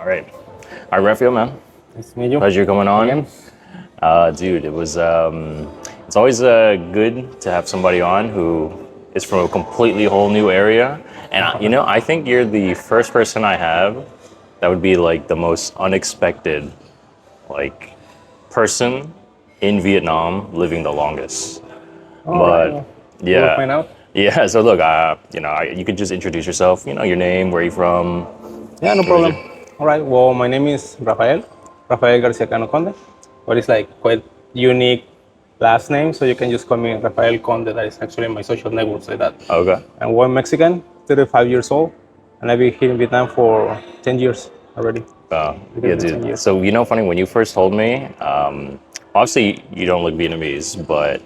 All right. All right, Raphael, man. Nice to meet you. Pleasure coming on. Again. Dude, it's always good to have somebody on who is from a completely whole new area. And, I think you're the first person I have that would be like the most unexpected, like, person in Vietnam living the longest. All right. Well, we'll Yeah. find out. Yeah, so look, you could just introduce yourself, your name, where you're from. Yeah, no What is problem. it? All right. Well, my name is Rafael Garcia Cano Conde, but it's like quite unique last name, so you can just call me Rafael Conde. That is actually my social network, say that. Okay. I'm one Mexican, 35 years old, and I've been here in Vietnam for 10 years already. Yeah, 10 dude. years. So, funny, when you first told me, obviously you don't look Vietnamese, but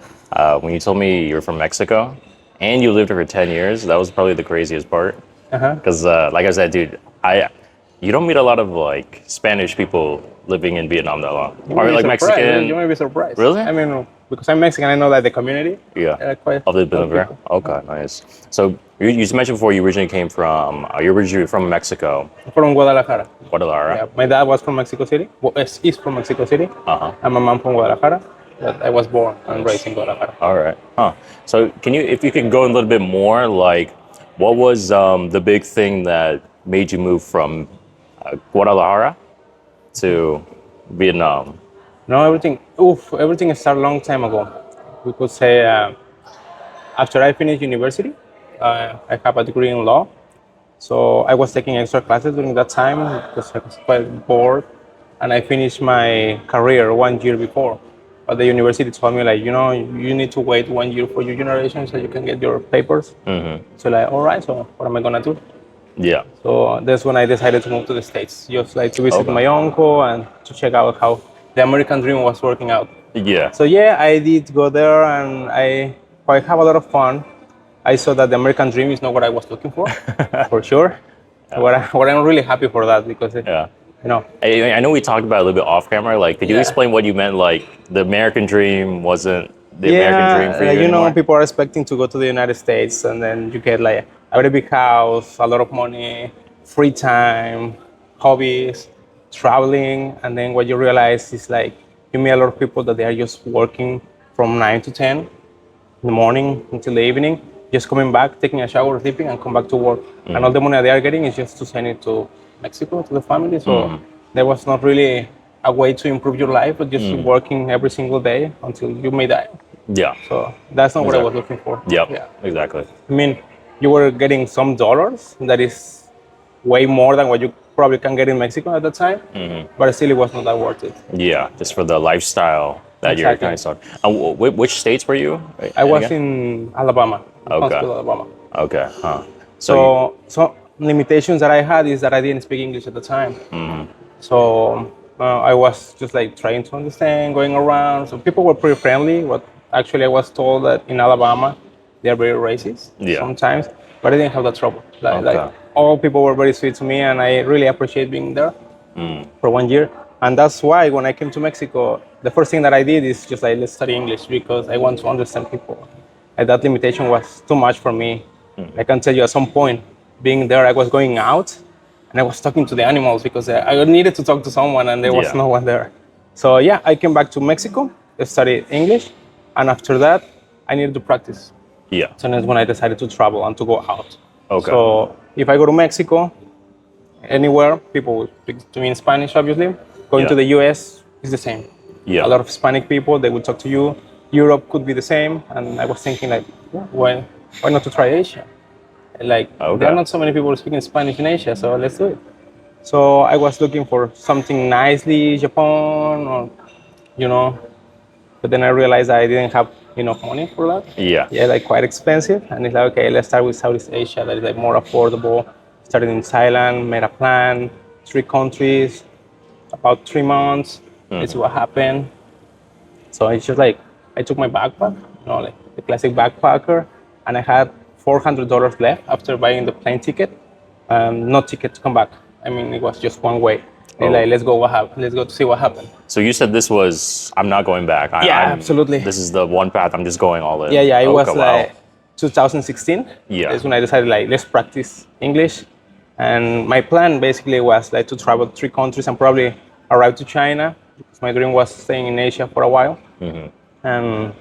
when you told me you're from Mexico and you lived here for 10 years, that was probably the craziest part. Uh-huh. Because, like I said, dude, you don't meet a lot of like Spanish people living in Vietnam that long, You or may be like surprised. Mexican. You may be surprised. Really? I mean, because I'm Mexican, I know that the community. Yeah, Quite. of the lot of Vietnam. people. Okay, nice. So you mentioned before you originally came from, you're originally from Mexico, From Guadalajara. Guadalajara. Yeah, my dad was from Mexico City. Well, is from Mexico City. Uh-huh. And my mom from Guadalajara. But I was born and raised in Guadalajara. All right. Huh. So if you could go a little bit more, like, what was the big thing that made you move from Guadalajara to Vietnam? No, everything started a long time ago. We could say after I finished university, I have a degree in law. So I was taking extra classes during that time because I was quite bored. And I finished my career 1 year before. But the university told me, like, you need to wait 1 year for your generation so you can get your papers. Mm-hmm. So like, all right, so what am I gonna do? Yeah. So that's when I decided to move to the States, just like to visit Okay. my uncle and to check out how the American dream was working out. Yeah. So yeah, I did go there and I have a lot of fun. I saw that the American dream is not what I was looking for sure. What I'm really happy for that because, Yeah. I I know we talked about it a little bit off camera. Like, could you Yeah. explain what you meant? Like, the American dream wasn't the American dream for you like, anymore? people are expecting to go to the United States and then you get like a very big house, a lot of money, free time, hobbies, traveling, and then what you realize is like you meet a lot of people that they are just working from 9 to 10 in the morning until the evening, just coming back, taking a shower, sleeping, and come back to work. And all the money they are getting is just to send it to Mexico, to the family. So there was not really a way to improve your life, but just working every single day until you may die. Yeah. So that's not what I was looking for. Yep. Yeah. Exactly. I mean, you were getting some dollars that is way more than what you probably can get in Mexico at that time, but still it was not that worth it. Yeah. Just for the lifestyle that you're Exactly. kind of stuck. And which states were you? I was again? in Alabama, in Okay. Huntsville, Alabama. Okay. Huh. So limitations that I had is that I didn't speak English at the time. So I was just like trying to understand, going around. So people were pretty friendly, but actually I was told that in Alabama they're very racist Yeah. sometimes, but I didn't have that trouble. Okay. Like all people were very sweet to me, and I really appreciate being there for 1 year. And that's why when I came to Mexico, the first thing that I did is just like, let's study English because I want to understand people. Like that limitation was too much for me. I can tell you at some point, being there, I was going out and I was talking to the animals because I needed to talk to someone and there was Yeah. no one there. So yeah, I came back to Mexico, I studied English, and after that, I needed to practice. Yeah. So that's when I decided to travel and to go out. Okay. So if I go to Mexico, anywhere, people will speak to me in Spanish, obviously. Going Yeah. to the US is the same. Yeah. A lot of Hispanic people, they will talk to you. Europe could be the same. And I was thinking like, why not to try Asia? Like, Okay. there are not so many people speaking Spanish in Asia, so let's do it. So I was looking for something nicely Japan or, but then I realized I didn't have enough money for that. Yeah. Yeah, like quite expensive. And it's like, okay, let's start with Southeast Asia. That is like more affordable. Started in Thailand, made a plan, 3 countries, about 3 months. Let's see what happened. So it's just like, I took my backpack, like the classic backpacker, and I had $400 left after buying the plane ticket. No ticket to come back. I mean, it was just one way. Oh. Like, let's go. What happened? Let's go to see what happened. So you said this was, I'm not going back. Absolutely. This is the one path. I'm just going all in. Yeah. It was Okay, wow. like 2016. Yeah. That's when I decided like, let's practice English. And my plan basically was like to travel 3 countries and probably arrive to China because my dream was staying in Asia for a while. And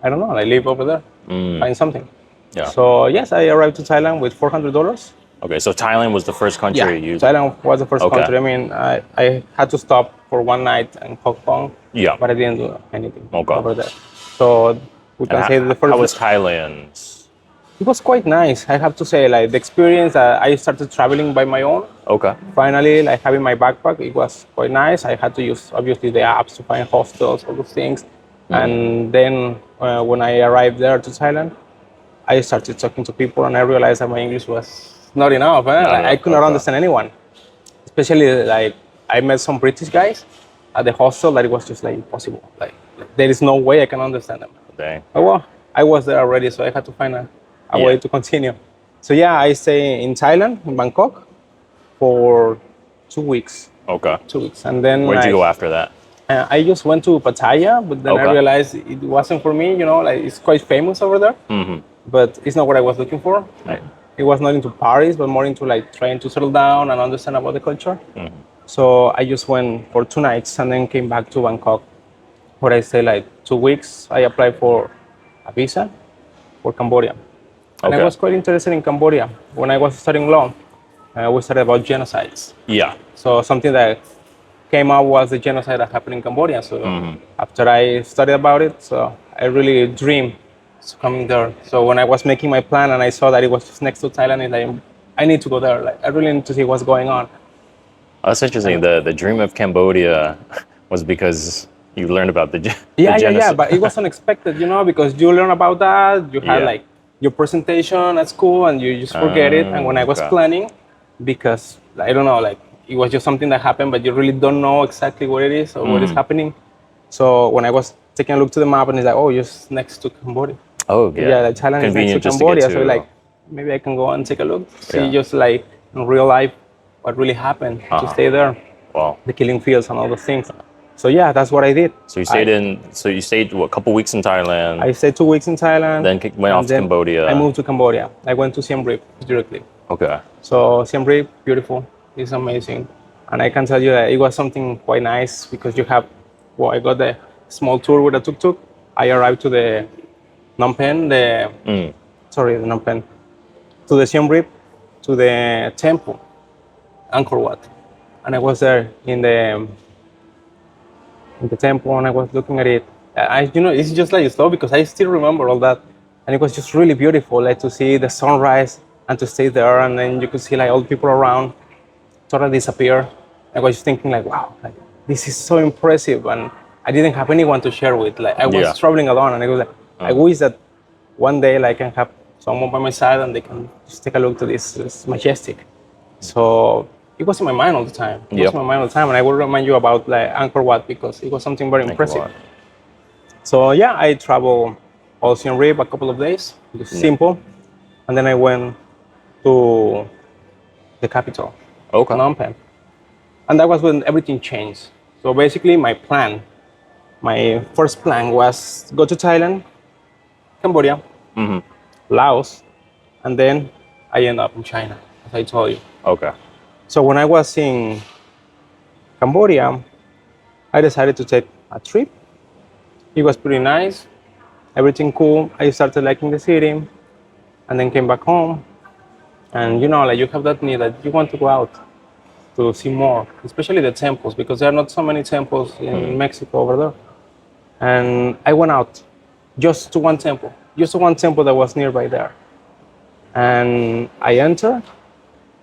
I don't know, I live over there, find something. Yeah. So yes, I arrived to Thailand with $400. Okay, so Thailand was the first country you. Thailand was the first Okay. country. I mean, I had to stop for one night in Hong Kong, Yeah. but I didn't do anything Okay. over there. So we can say the first. How was Thailand? It was quite nice. I have to say, like the experience. I started traveling by my own. Okay. Finally, like having my backpack, it was quite nice. I had to use obviously the apps to find hostels, all those things. And then when I arrived there to Thailand, I started talking to people, and I realized that my English was not enough. Like, I enough, could not okay. understand anyone. Especially like I met some British guys at the hostel that it was just like impossible. Like there is no way I can understand them. Dang. But well, I was there already, so I had to find a Yeah. way to continue. So yeah, I stay in Thailand, in Bangkok, for 2 weeks. Okay. 2 weeks, and then Where'd you I- go after that? I just went to Pattaya, but then I Okay. realized it wasn't for me. You know, like it's quite famous over there, but it's not what I was looking for. It was not into parties, but more into like trying to settle down and understand about the culture. So I just went for 2 nights and then came back to Bangkok, where I stayed like 2 weeks. I applied for a visa for Cambodia, and I Okay. was quite interested in Cambodia. When I was studying law, we studied about genocides. Yeah. So something that came out was the genocide that happened in Cambodia. So after I studied about it, so I really dreamed of coming there. So when I was making my plan and I saw that it was just next to Thailand, it's like, I need to go there. Like I really need to see what's going on. Oh, that's interesting. The dream of Cambodia was because you learned about the Yeah, genocide. but it was unexpected, you know, because you learn about that, you had Yeah. like your presentation at school and you just forget it. And when I was okay. planning, because I don't know, like it was just something that happened, but you really don't know exactly what it is or what is happening. So when I was taking a look to the map and it's like, oh, just next to Cambodia. Oh, yeah. Yeah, like Thailand is next Convenient to just Cambodia. to get So to. like maybe I can go and take a look, see Yeah. just like in real life what really happened to stay there, Wow. the killing fields and all those things. So yeah, that's what I did. So you stayed what, a couple weeks in Thailand, I stayed 2 weeks in Thailand. then went off and to then Cambodia. I moved to Cambodia. I went to Siem Reap directly. Okay. So Siem Reap, beautiful. It's amazing. And I can tell you that it was something quite nice because you have, well, I got the small tour with a tuk-tuk. I arrived to the Phnom Penh, the Phnom Penh, to the Siem Reap, to the temple, Angkor Wat. And I was there in the temple and I was looking at it. It's just like slow because I still remember all that. And it was just really beautiful, like to see the sunrise and to stay there. And then you could see like all the people around totally disappear. I was just thinking like, wow, like, this is so impressive. And I didn't have anyone to share with. Like I was Yeah. traveling alone and I was like, I wish that one day like, I can have someone by my side and they can just take a look to this. It's majestic. So it was in my mind all the time. It was Yep. in my mind all the time. And I will remind you about like Angkor Wat because it was something very impressive. Wat. So yeah, I traveled all Siem Reap a couple of days, just simple. And then I went to the capital, Okay. Phnom Penh. And that was when everything changed. So basically my first plan was go to Thailand, Cambodia, Laos, and then I end up in China, as I told you. Okay. So when I was in Cambodia, I decided to take a trip. It was pretty nice, everything cool. I started liking the city, and then came back home. And like you have that need that you want to go out to see more, especially the temples, because there are not so many temples in Mexico over there. And I went out just to one temple that was nearby there. And I entered.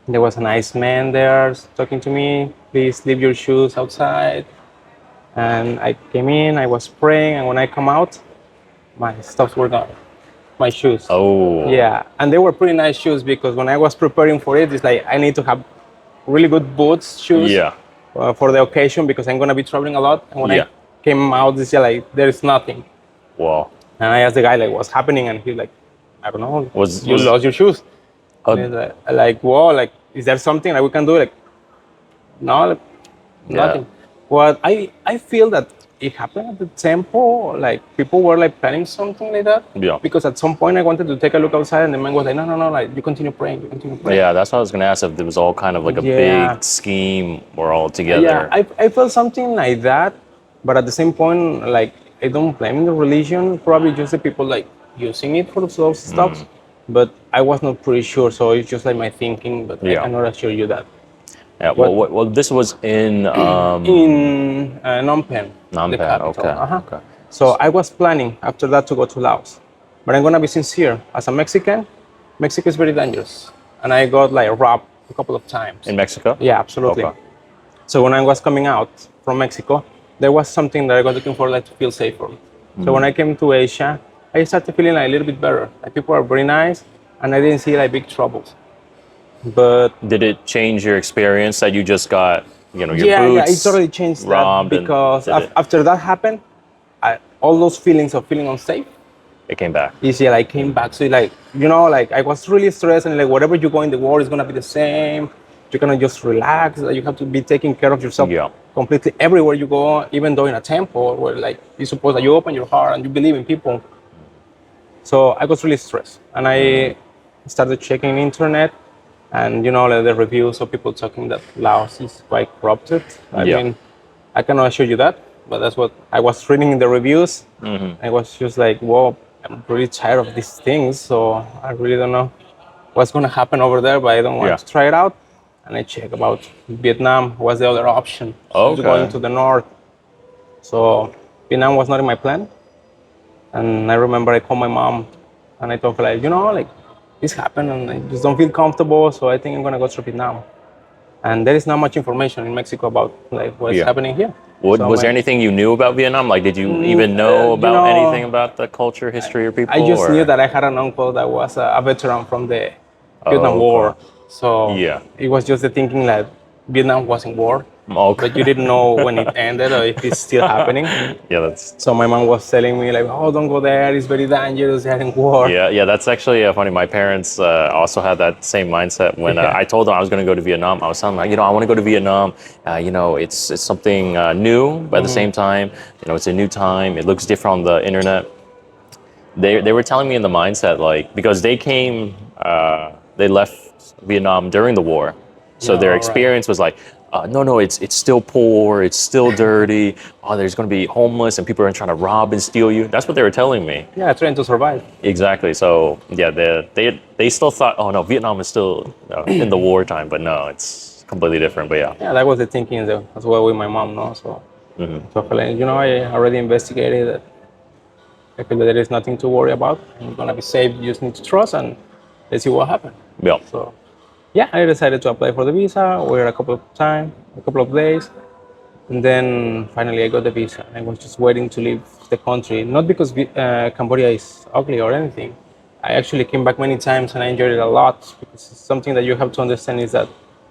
There was a nice man there talking to me. Please leave your shoes outside. And I came in, I was praying, and when I come out, my stuffs were gone. My shoes. Oh. Yeah, and they were pretty nice shoes because when I was preparing for it, it's like I need to have really good boots, shoes Yeah. for the occasion because I'm gonna be traveling a lot. And when Yeah. I came out, it's like there is nothing. Wow. And I asked the guy like, "What's happening?" And he's like, "I don't know. Was- you was- lost your shoes?" Oh. And he's like, "Whoa, like, is there something that we can do?" Like, no, like, Yeah. nothing. Well, I feel that it happened at the temple. Like people were like planning something like that. Yeah. Because at some point I wanted to take a look outside, and the man was like, no, like you continue praying, you continue praying. Yeah, that's what I was gonna ask if there was all kind of like a Yeah. big scheme or all together. Yeah, I felt something like that, but at the same point, like I don't blame the religion. Probably just the people like using it for those stuff. But I was not pretty sure, so it's just like my thinking. But Yeah. I cannot assure you that. Yeah, well, this was in In Phnom Penh, Phnom the Penh, capital. okay, Uh-huh. okay. So I was planning after that to go to Laos, but I'm gonna be sincere. As a Mexican, Mexico is very dangerous, and I got like robbed a couple of times. In Mexico? Yeah, absolutely. Okay. So when I was coming out from Mexico, there was something that I was looking for, like to feel safer. So when I came to Asia, I started feeling like a little bit better. Like people are very nice, and I didn't see like big troubles. But Did it change your experience that you just got, your yeah, boots it totally changed that robbed and because did it- after that happened, all those feelings of feeling unsafe, it came back? I came back. So like like I was really stressed, and like whatever you go in the world is gonna be the same. You're gonna just relax. Like, you have to be taking care of yourself Yeah. completely everywhere you go, even though in a temple where like you suppose that you open your heart and you believe in people. So I was really stressed, and I started checking internet, and like the reviews of people talking that Laos is quite corrupted. I Yeah. mean, I cannot assure you that, but that's what I was reading in the reviews. I was just like, whoa, I'm really tired of these things, so I really don't know what's gonna happen over there, but I don't want Yeah. to try it out. And I check about Vietnam, what's the other option? Okay. Going to the north. So Vietnam was not in my plan. And I remember I called my mom and I told her like, like this happened and I just don't feel comfortable, so I think I'm gonna go to Vietnam. And there is not much information in Mexico about like what's Yeah. happening here. Was So there anything you knew about Vietnam? Like, did you even know about anything about the culture, history, or people? I just or- knew that I had an uncle that was a veteran from the Vietnam okay. War. So Yeah. it was just the thinking that Vietnam was in war, Okay. but you didn't know when it ended or if it's still happening. Yeah, that's So my mom was telling me like, oh, don't go there. It's very dangerous. They're in war. yeah. That's actually funny. My parents also had that same mindset when Yeah. I told them I was going to go to Vietnam. I was telling them, I want to go to Vietnam. It's something new, but at the same time, it's a new time. It looks different on the internet. They were telling me in the mindset like because they came, they left Vietnam during the war, so Yeah, their right. experience was like. No, it's still poor. It's still dirty. Oh, there's going to be homeless and people are trying to rob and steal you. That's what they were telling me. Yeah, trying to survive. Exactly. So yeah, they still thought, oh no, Vietnam is still in the wartime, but no, it's completely different. But yeah, Yeah, that was the thinking as well with my mom, no? So, so I feel like, I already investigated it. I feel that there is nothing to worry about. I'm gonna be safe. You just need to trust, and let's see what happens. yeah, So, yeah, I decided to apply for the visa. Wait a couple of days, and then finally I got the visa. I was just waiting to leave the country, not because Cambodia is ugly or anything. I actually came back many times and I enjoyed it a lot because something that you have to understand is that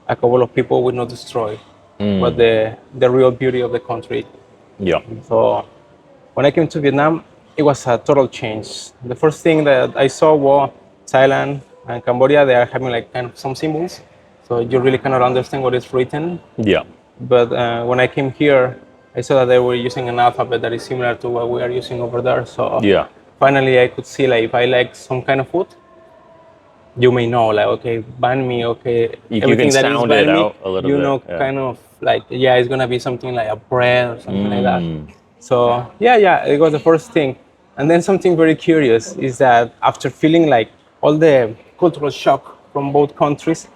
a couple of people will not destroy what the real beauty of the country. yeah, So when I came to Vietnam, it was a total change. The first thing that I saw was Thailand and Cambodia. They are having like kind of some symbols, so you really cannot understand what is written. yeah, But when I came here, I saw that they were using an alphabet that is similar to what we are using over there. So yeah, finally, I could see like if I like some kind of food, you may know like okay, banh mi, okay, You everything can that is sound it banh mi, out a little you bit, know, yeah. kind of like it's gonna be something like a bread or something like that. So yeah, it was the first thing. And then something very curious is that after feeling like all the cultural shock from both countries,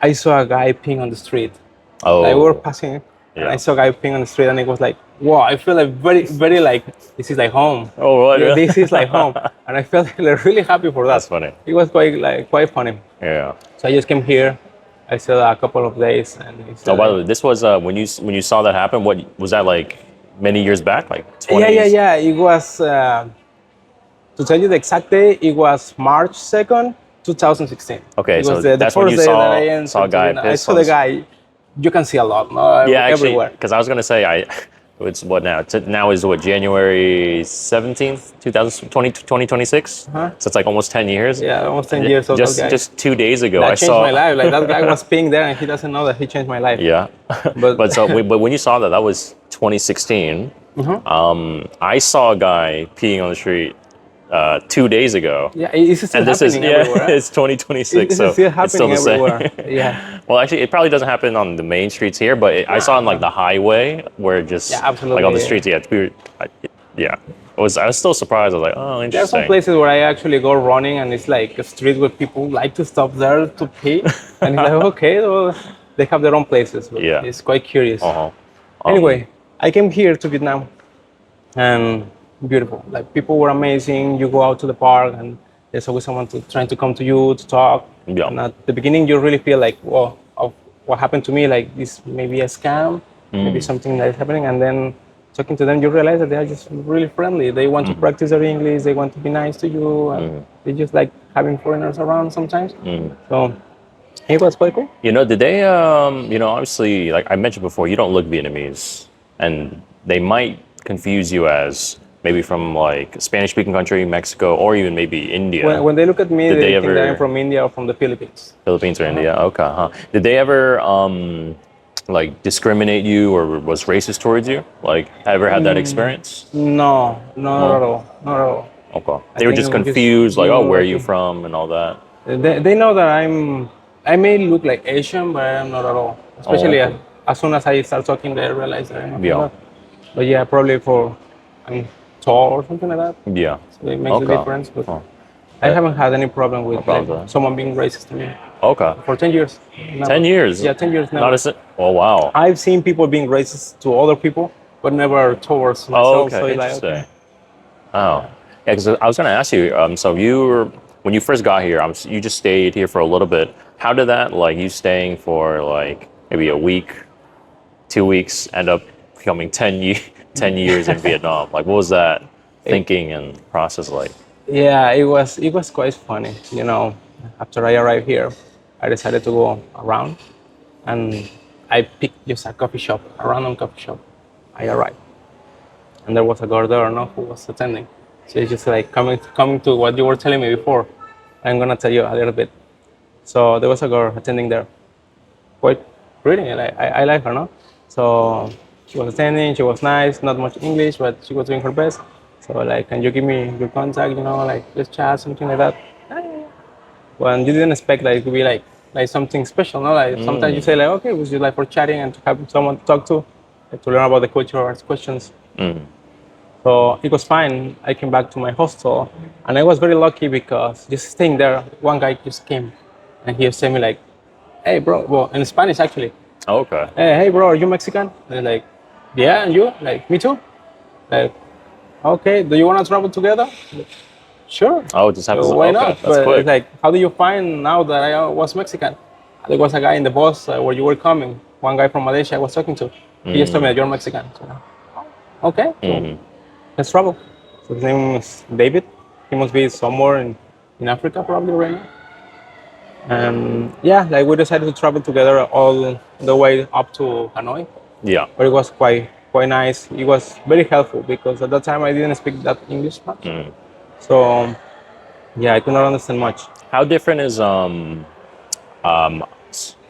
I saw a guy peeing on the street. Oh, Like we were passing, and Yeah. I saw a guy peeing on the street, and it was like, wow! I feel like very like this is like home. Oh, what? Yeah, this is like home, and I felt like really happy for that. That's funny. It was quite funny. Yeah. So I just came here. I stayed a couple of days, and it's, Oh, by the way, this was when you saw that happen. What was that like? Many years back, like 20s? yeah. It was to tell you the exact day. It was March 2nd, 2016. Okay, it so was the that's when first you day saw- that I saw a guy entered. I piss saw on the the- guy. You can see a lot, no? Yeah, actually, everywhere. because I was gonna say It's what now? Now is what, January 17th, 2026? Huh? So it's like almost 10 years. Yeah, almost 10 years old. Just That guy. just 2 days ago, That I changed saw. my life. Like that guy was peeing there, and he doesn't know that he changed my life. Yeah, But- but when you saw that, that was 2016. I saw a guy peeing on the street 2 days ago. Yeah, it's still And this is happening everywhere. it's 2026, This so is still it's still happening the same. everywhere. Yeah. Well, actually, it probably doesn't happen on the main streets here, but I saw it on like the highway where it just Yeah, absolutely, like on the yeah. streets. Yeah. I was still surprised. I was like, oh, There are some interesting. places where I actually go running, and it's like a street where people like to stop there to pee, and it's like, okay, well, they have their own places. But Yeah. it's quite curious. Uh-huh. Anyway, I came here to Vietnam, and beautiful. Like people were amazing. You go out to the park, and there's always someone trying to come to you to talk. Yeah. And at the beginning, you really feel like, whoa, of what happened to me? Like this maybe a scam, maybe something that is happening. And then talking to them, you realize that they are just really friendly. They want to practice their English. They want to be nice to you. And they just like having foreigners around sometimes. So it was quite cool. Did they, obviously, like I mentioned before, you don't look Vietnamese, and they might confuse you as maybe from like a Spanish-speaking country, Mexico, or even maybe India. When they look at me, Did they they think that ever- I'm from India or from the Philippines. Philippines or India? Okay, huh? Did they ever like discriminate you or was racist towards you? Like, ever had that experience? No, not at all. Not at all. Okay. They were think just it was just confused, like, oh, where are you lucky. from and all that. They know that I may look like Asian, but I'm not at all. Especially okay. as soon as I start talking, they realize that I'm not. Yeah. But yeah, probably I'm tall or something like that. Yeah. So it makes a Okay. difference. But Oh. I haven't had any problem with problem with like, that. someone being racist to me Okay. for 10 years. Never. 10 years? Yeah, 10 years now. Not a oh, wow. I've seen people being racist to other people, but never towards myself. Oh, okay. So it's like, Interesting. okay. Oh. Yeah, because I was going to ask you, so when you first got here, you just stayed here for a little bit. How did that, like you staying for like maybe a week, 2 weeks, end up becoming 10 years in Vietnam? Like, what was that thinking and process like? Yeah, it was quite funny. After I arrived here, I decided to go around, and I picked just a random coffee shop. I arrived, and there was a girl there, who was attending. So it's just like coming to what you were telling me before. I'm gonna tell you a little bit. So there was a girl attending there, quite pretty. Like I like her, no? So she was attending. She was nice. Not much English, but she was doing her best. So like, can you give me your contact? Like let's chat, something like that. Well, you didn't expect like it to be like something special, no? Like sometimes you say like, okay, it was just like for chatting and to have someone to talk to, like, to learn about the culture or ask questions. So it was fine. I came back to my hostel, and I was very lucky because just staying there, one guy just came, and he was saying me like, "Hey, bro," well, in Spanish actually. Oh, okay. Hey, bro, are you Mexican? And I'm like, yeah, and you? Like, me too. Like, okay, do you want to travel together? Like, sure. Oh, it just happens. So why Okay, not? that's But quick. it's like, how do you find out that I was Mexican? There was a guy in the bus where you were coming. One guy from Malaysia I was talking to. He just told me that you're Mexican. So, okay, so let's travel. So his name is David. He must be somewhere in Africa probably right now. And yeah, like we decided to travel together all the way up to Hanoi. Yeah. But it was quite nice. It was very helpful because at that time I didn't speak that English much. So yeah, I could not understand much. How different is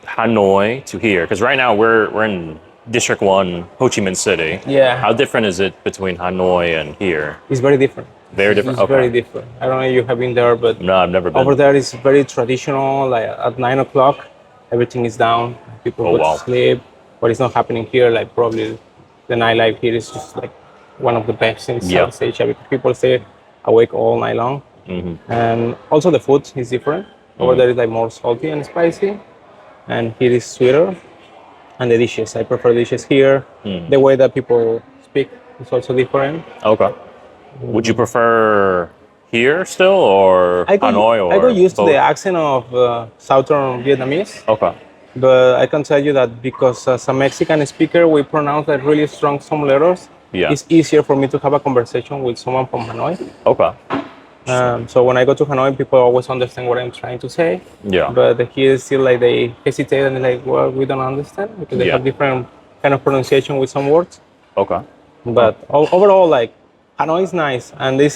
Hanoi to here? Because right now we're in District 1, Ho Chi Minh City. Yeah. How different is it between Hanoi and here? It's very different. Very different? It's Okay. very different. I don't know if you have been there, but No, I've never been. over there is very traditional. Like at 9 o'clock, everything is down. People Oh, go wow. to sleep. But it's not happening here. Like probably the nightlife here is just like one of the best in Yeah. South Asia because people stay awake all night long. And also the food is different. Over there is like more salty and spicy, and here is sweeter. And the dishes, I prefer dishes here. The way that people speak is also different. Okay. Would you prefer here still or Hanoi or I got used to both? the accent of Southern Vietnamese, Okay. but I can tell you that because as a Mexican speaker, we pronounce like really strong some letters. Yeah. It's easier for me to have a conversation with someone from Hanoi. Okay. So when I go to Hanoi, people always understand what I'm trying to say. Yeah. But here still like they hesitate and they're like, well, we don't understand because they Yeah. have different kind of pronunciation with some words. Okay. But overall, like Hanoi is nice, and they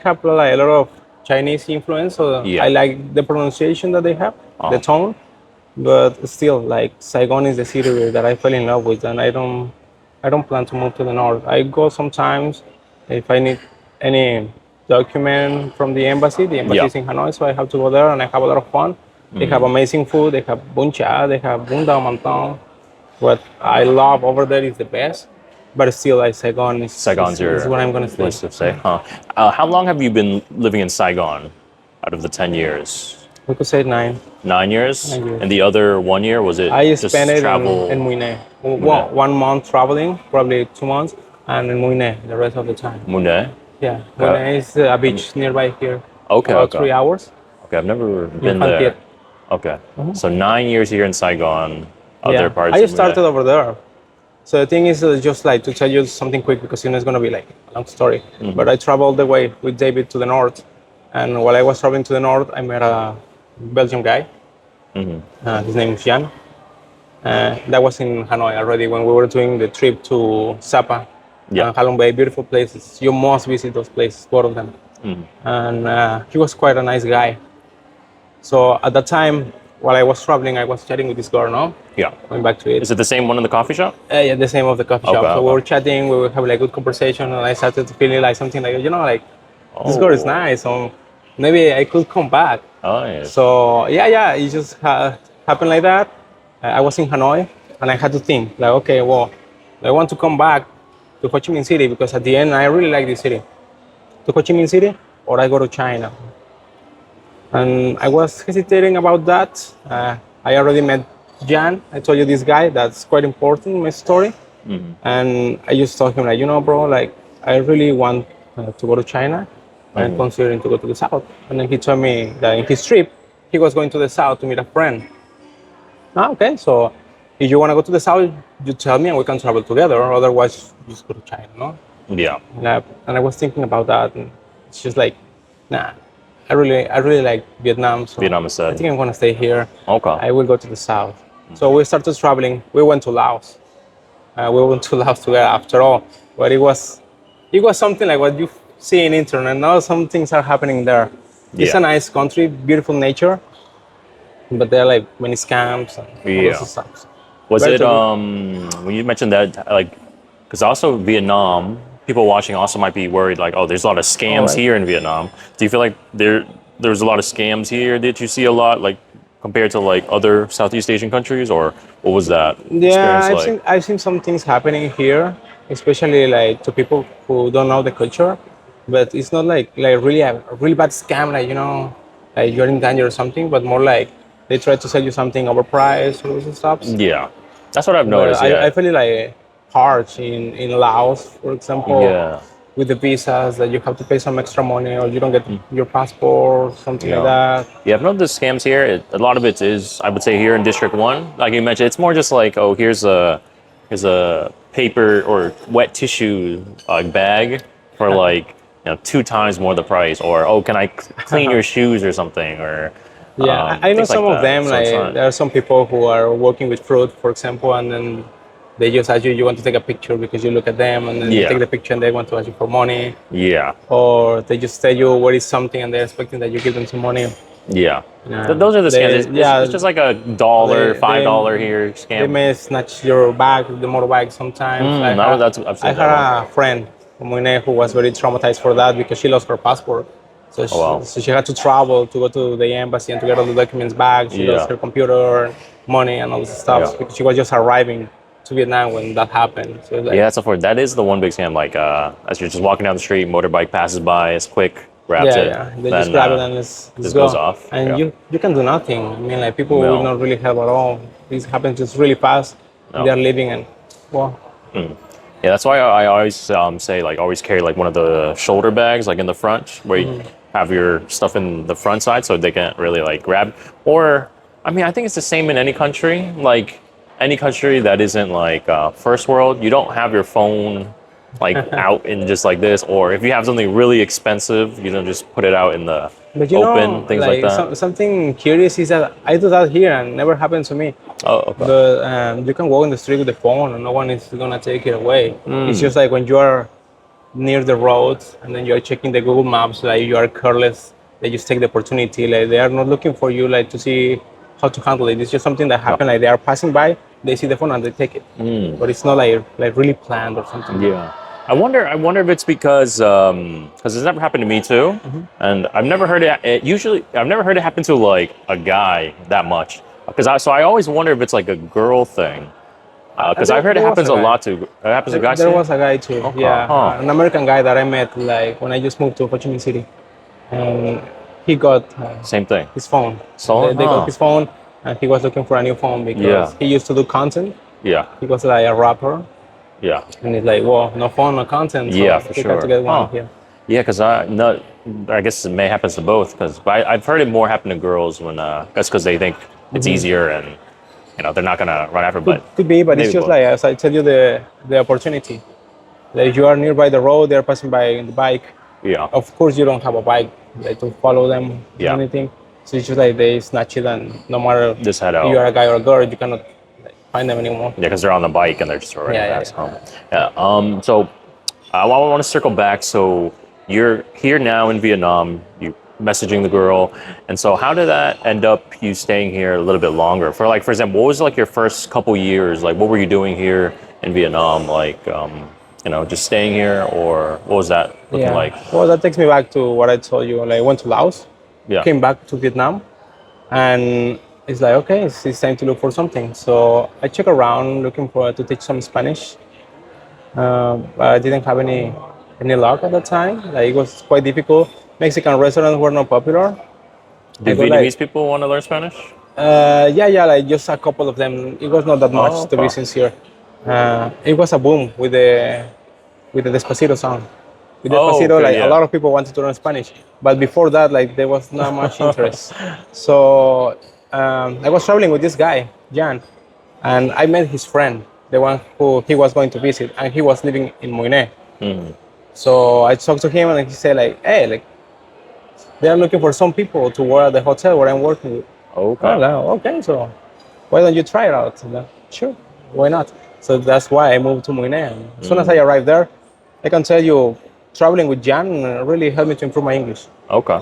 have like a lot of Chinese influence. So Yeah. I like the pronunciation that they have, the Oh. tone. But still, like Saigon is the city that I fell in love with, and I don't plan to move to the north. I go sometimes if I need any document from the embassy. The embassy Yeah. is in Hanoi, so I have to go there, and I have a lot of fun. They have amazing food. They have bún chả. They have bún đào mantong. What I love over there is the best, but still, like Saigon Saigon's is your where I'm gonna stay. place to stay, huh? How long have you been living in Saigon out of the 10 years? We could say 9. 9 years? 9 years. And the other 1 year, was it I just spent it travel? in Muyne. Muyne. 1 month traveling, probably 2 months, and in Muyne the rest of the time. Mune? Yeah, Muyne is a beach nearby here. Okay, About okay. 3 hours. Okay, I've never been Phan there. Thiet. Okay. So 9 years here in Saigon, other parts I of started Mune. over there. So the thing is, just like to tell you something quick because it's going to be like a long story. But I traveled the way with David to the north, and while I was traveling to the north, I met a Belgian guy. His name is Jan. That was in Hanoi already when we were doing the trip to Sapa Yeah. and Halong Bay. Beautiful places. You must visit those places, both of them. And he was quite a nice guy. So at that time, while I was traveling, I was chatting with this girl. No, Yeah. going back to it. Is it the same one in the coffee shop? Yeah, the same of the coffee shop. Okay, So we okay. were chatting, we were having like good conversation, and I started to feel like something like, like this girl is Oh. nice, so maybe I could come back. Oh, yes. So yeah, it just happened like that. I was in Hanoi, and I had to think like, okay, well, I want to come back to Ho Chi Minh City because at the end I really like this city. To Ho Chi Minh City, or I go to China. And I was hesitating about that. I already met Jan. I told you this guy. That's quite important in my story. And I just told him like, bro, like I really want to go to China. I'm considering to go to the south. And then he told me that in his trip, he was going to the south to meet a friend. Okay, so if you want to go to the south, you tell me and we can travel together. Otherwise, just go to China, no? Yeah. And I was thinking about that, and it's just like, nah. I really like Vietnam. So Vietnam is I sad. think I'm gonna stay here. Okay. I will go to the south. So we started traveling. We went to Laos. We went to Laos together after all, but it was something like what you see in internet. Now some things are happening there. It's Yeah. a nice country, beautiful nature, but there are like many scams and all Yeah. those stuff. Was Very it when you mentioned that, like, because also Vietnam, people watching also might be worried, like, oh, there's a lot of scams Alright. here in Vietnam. Do you feel like there's a lot of scams here? Did you see a lot, like, compared to like other Southeast Asian countries, or what was that Yeah, experience like? I've seen some things happening here, especially like to people who don't know the culture. But it's not like really a really bad scam, like like you're in danger or something. But more like they try to sell you something overpriced or those stuff. Yeah, that's what I've But noticed. Yeah, I feel it like hard in Laos, for example. yeah, With the visas, that you have to pay some extra money, or you don't get your passport, something like Yeah. that. yeah. I've noticed scams here. A lot of it is, I would say, here in District One. Like you mentioned, it's more just like, oh, here's a paper or wet tissue bag for like 2 times more the price, or oh, can I clean your shoes or something, or Yeah, I know things like some of that. them. So it's Like not- there are some people who are working with fruit, for example, and then they just ask you want to take a picture because you look at them, and then you Yeah. take the picture and they want to ask you for money, yeah, or they just tell you what is something and they're expecting that you give them some money. yeah. Yeah. Those are the scams. They- It's just like $1, $5 here They scam. may snatch your bag, the motorbike sometimes. I've seen I that had a friend from Muyne who was very traumatized for that because she lost her passport. So she, wow. so she had to travel to go to the embassy and to get all the documents back. She Yeah. lost her computer, money, and all this stuff Yeah. because she was just arriving to Vietnam when that happened. So it's like, Yeah, that's a that is the one big scam. Like, as you're just walking down the street, motorbike passes by, it's quick, grabs it. They just grab it and let's this go. goes off, And yeah. you can do nothing. I mean, like people No. will not really help at all. This happens just really fast. No. They're leaving and well, Yeah, that's why I always say like always carry like one of the shoulder bags like in the front where you have your stuff in the front side so they can't really like grab. Or I mean I think it's the same in any country. Like any country that isn't like first world, you don't have your phone like out in just like this, or if you have something really expensive, just put it out in the But you open, know, things like that. something curious is that I do that here and never happened to me. Oh, okay. But you can walk in the street with the phone and no one is gonna take it away. It's just like when you are near the road and then you're checking the Google Maps, like you are careless, they just take the opportunity. Like they are not looking for you like to see how to handle it. It's just something that happened. Like they are passing by, they see the phone and they take it. But it's not like really planned or something. Yeah. I wonder if it's because it's never happened to me too, and I've never heard it. Usually, I've never heard it happen to like a guy that much. So I always wonder if it's like a girl thing. Because I've heard it There was happens a a guy. lot to happens to guys. There too? was a guy too, Okay. yeah, Huh. an American guy that I met like when I just moved to Ho Chi Minh City, and he got Same thing. his phone. So, They got huh. his phone, and he was looking for a new phone because Yeah. he used to do content. Yeah. He was like a rapper, Yeah. and he's like, well, no phone, no content. So Yeah, for he sure. got to get one Huh. here. Yeah, because I guess it may happen to both. I've heard it more happen to girls when that's because they think it's easier and they're not gonna run after. But Could be, but it's maybe just both. like as I tell you, the opportunity. Like you are nearby the road, they're passing by in the bike. Yeah. Of course, you don't have a bike like, to follow them Yeah. or anything. So it's just like they snatch it, and no matter Just head if out. you are a guy or a girl, you cannot like, find them anymore. Yeah, because they're on the bike and they're just already Yeah, yeah, past home. Yeah. So I want to circle back. So you're here now in Vietnam. You messaging the girl, and so how did that end up you staying here a little bit longer? For example, what was like your first couple years? Like, what were you doing here in Vietnam? Like, just staying here, or what was that looking like? Well, that takes me back to what I told you. Like, I went to Laos, Yeah. came back to Vietnam, and it's like, okay, it's time to look for something. So I check around looking for to teach some Spanish. But I didn't have any luck at the time. Like it was quite difficult. Mexican restaurants were not popular. Did I go Vietnamese like, people want to learn Spanish? yeah, like just a couple of them. It was not that much, to be okay. sincere. It was a boom with the Despacito song. With Oh, Despacito, okay, like yeah. a lot of people wanted to learn Spanish, but before that, like there was not much interest. So I was traveling with this guy, Jan, and I met his friend, the one who he was going to visit, and he was living in Moine. So I talked to him, and he said like, "Hey, like they are looking for some people to work at the hotel where I'm working with." Okay. Oh, like, okay, so why don't you try it out? I'm like, sure, why not? So that's why I moved to Moine. As soon as I arrived there, I can tell you, traveling with Jan really helped me to improve my English. Okay.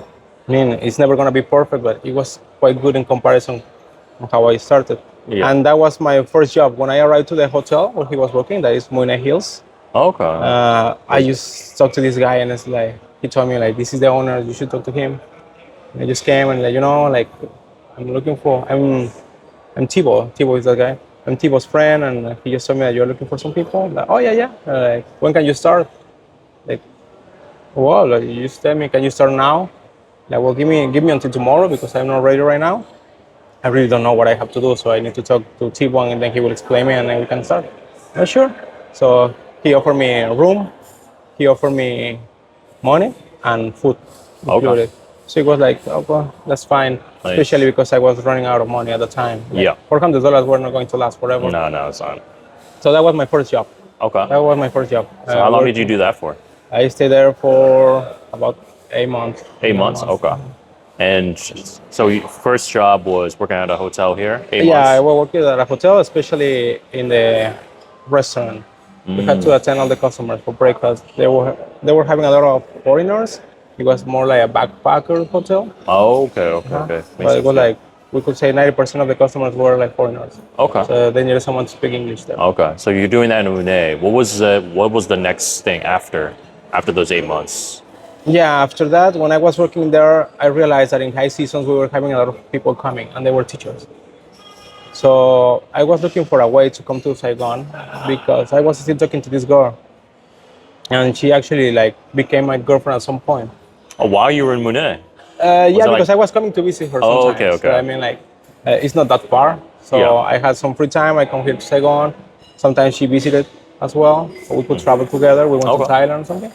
I mean, it's never gonna be perfect, but it was quite good in comparison on how I started. Yeah. And that was my first job. When I arrived to the hotel where he was working, that is Moine Hills, Okay. I just talked to this guy and it's like, he told me like, this is the owner, you should talk to him. And I just came and like, like I'm Thibaut. Thibaut is that guy. I'm Thibaut's friend, and he just told me that you're looking for some people. I'm like, oh yeah, yeah. Like, when can you start? Like, well, like, you just tell me, can you start now? Like, well, give me until tomorrow because I'm not ready right now. I really don't know what I have to do, so I need to talk to Thibaut, and then he will explain me, and then we can start. Sure. So he offered me a room, he offered me money and food included. So it was like, oh, well, that's fine. Nice. Especially because I was running out of money at the time. Like, Yeah. $400 were not going to last forever. No, it's not. So that was my first job. Okay. That was my first job. So how long did you do that for? I stayed there for about 8 months. 8 months. Okay. And so your first job was working at a hotel here. 8 Yeah, I months. was working at a hotel, especially in the restaurant. We had to attend all the customers for breakfast. They were having a lot of foreigners. It was more like a backpacker hotel. Oh, okay. But it was like, we could say 90% of the customers were like foreigners. Okay. So they needed someone to speak English there. Okay. So you're doing that in Monet. What was the next thing after those 8 months? Yeah, after that, when I was working there, I realized that in high seasons we were having a lot of people coming, and they were teachers. So I was looking for a way to come to Saigon because I was still talking to this girl, and she actually like became my girlfriend at some point. Oh, while you were in Monet. Yeah, it because like- I was coming to visit her Oh, sometimes. okay. So, I mean, like, it's not that far. So Yeah. I had some free time. I come here to Saigon. Sometimes she visited as well. So we could travel together. We went to Okay. Thailand or something.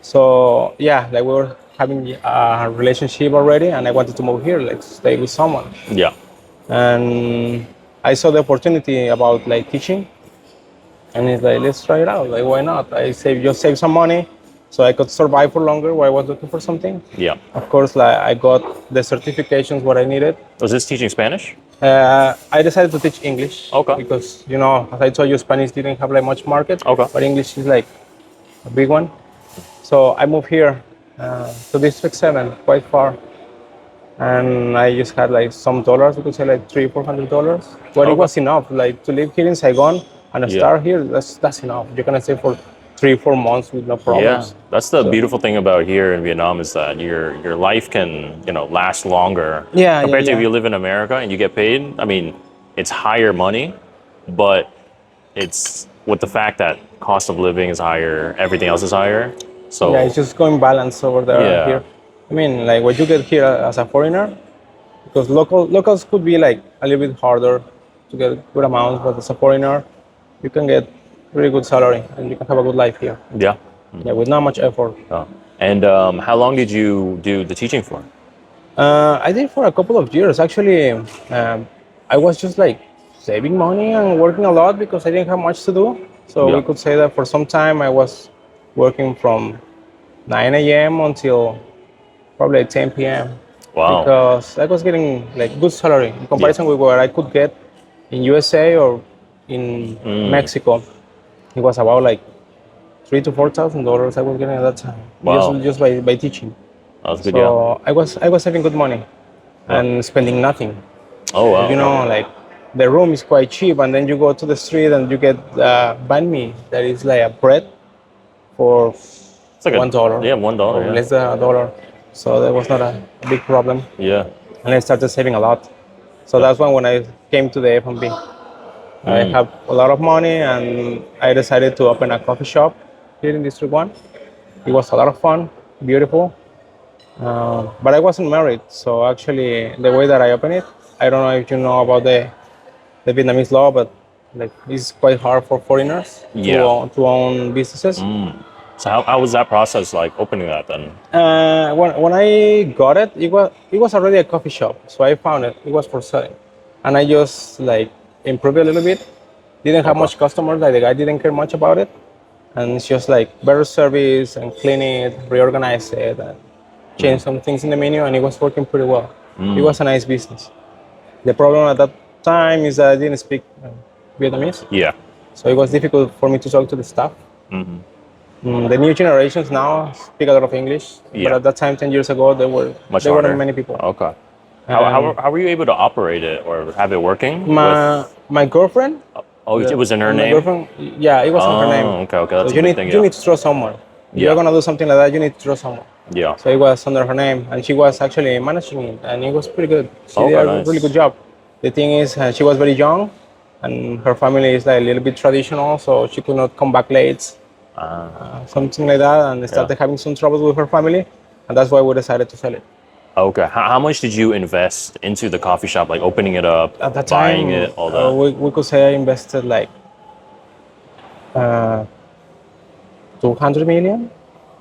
So yeah, like we were having a relationship already, and I wanted to move here, like stay with someone. Yeah. And I saw the opportunity about like teaching. And it's like, let's try it out. Like, why not? Just save some money, so I could survive for longer while I was looking for something. Yeah. Of course, like I got the certifications what I needed. Was this teaching Spanish? I decided to teach English. Okay. Because as I told you, Spanish didn't have like much market. Okay. But English is like a big one. So I moved here to District 7, quite far. And I just had like some dollars, we could say like $300-400. But Okay. it was enough, like to live here in Saigon and Yeah. start here. That's enough. You can stay for 3-4 months with no Yeah, problems. that's the beautiful thing about here in Vietnam is that your life can last longer. Yeah, compared to yeah. if you live in America and you get paid. I mean, it's higher money, but it's with the fact that cost of living is higher, everything else is higher. So Yeah, it's just going balance over there Yeah. and here. I mean, like what you get here as a foreigner, because locals could be like a little bit harder to get good amounts, but as a foreigner, you can get really good salary and you can have a good life here. yeah. Yeah, with not much effort. Oh. And how long did you do the teaching for? I did for a couple of years. Actually, I was just like saving money and working a lot because I didn't have much to do. So Yeah. we could say that for some time I was working from 9 a.m. until probably 10 p.m. Wow. Because I was getting like good salary in comparison with what I could get in USA or in Mexico. It was about like $3,000 to $4,000 I was getting at that time. Wow. Just by teaching. That was good. Yeah. So I was saving good money and spending nothing. Oh wow. Like the room is quite cheap, and then you go to the street and you get banh mi that is like a bread for It's like $1. Yeah, $1. or Yeah. less than $1. So that was not a big problem, Yeah. and I started saving a lot. So that's when I came to the F&B. I have a lot of money, and I decided to open a coffee shop here in District 1. It was a lot of fun, beautiful. But I wasn't married, so actually the way that I opened it, I don't know if you know about the Vietnamese law, but like it's quite hard for foreigners Yeah. to own businesses. So how was that process like opening that then? When I got it, it was already a coffee shop, so I found it. It was for selling, and I just like improved it a little bit. Didn't have much customers, like the guy didn't care much about it, and it's just like better service and clean it, reorganize it, and change some things in the menu, and it was working pretty well. It was a nice business. The problem at that time is that I didn't speak Vietnamese, Yeah. so it was difficult for me to talk to the staff. The new generations now speak a lot of English, but Yeah. at that time, 10 years ago, there Much weren't harder. many people. Okay. How were you able to operate it or have it working? My girlfriend. It was in her my name? girlfriend, yeah, it was in her name. Okay, that's So a good thing. you need to trust someone. If Yeah. you're gonna do something like that, you need to trust someone. Yeah. So it was under her name, and she was actually managing it, and it was pretty good. She Okay, did a nice. really good job. The thing is, she was very young, and her family is like a little bit traditional, so she could not come back late, something like that, and started having some troubles with her family, and that's why we decided to sell it. Okay. How much did you invest into the coffee shop, like opening it up, At that buying time, it, all that? we could say I invested like 200 million.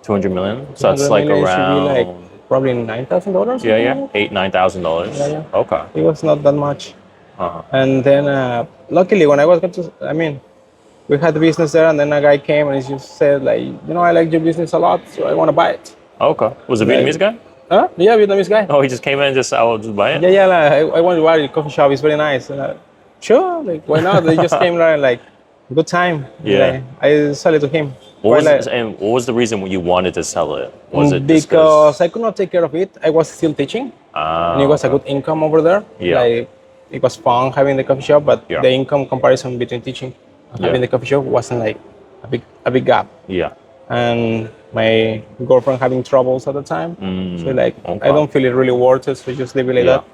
200 million? So that's 200 like million should be around like probably $9,000. yeah, $8,000-9,000. Yeah. Okay. It was not that much. Uh-huh. And then, luckily, when I was going to, we had the business there, and then a guy came and he just said, like, I like your business a lot, so I want to buy it. Okay. Was it a Vietnamese guy? Huh? Yeah, Vietnamese guy. Oh, he just came in and I'll just buy it? Yeah, like, I want to buy your coffee shop. It's very nice. And, sure, like, why not? They just came there and, like, good time. Yeah. Like, I sold it to him. What was the reason you wanted to sell it? Was it just because I could not take care of it. I was still teaching, and it was a good income over there. Yeah. Like, it was fun having the coffee shop, but Yeah. the income comparison between teaching and having the coffee shop wasn't like a big gap. Yeah. And my girlfriend having troubles at the time, so like okay. I don't feel it really worth it, so just leave it like Yeah. that.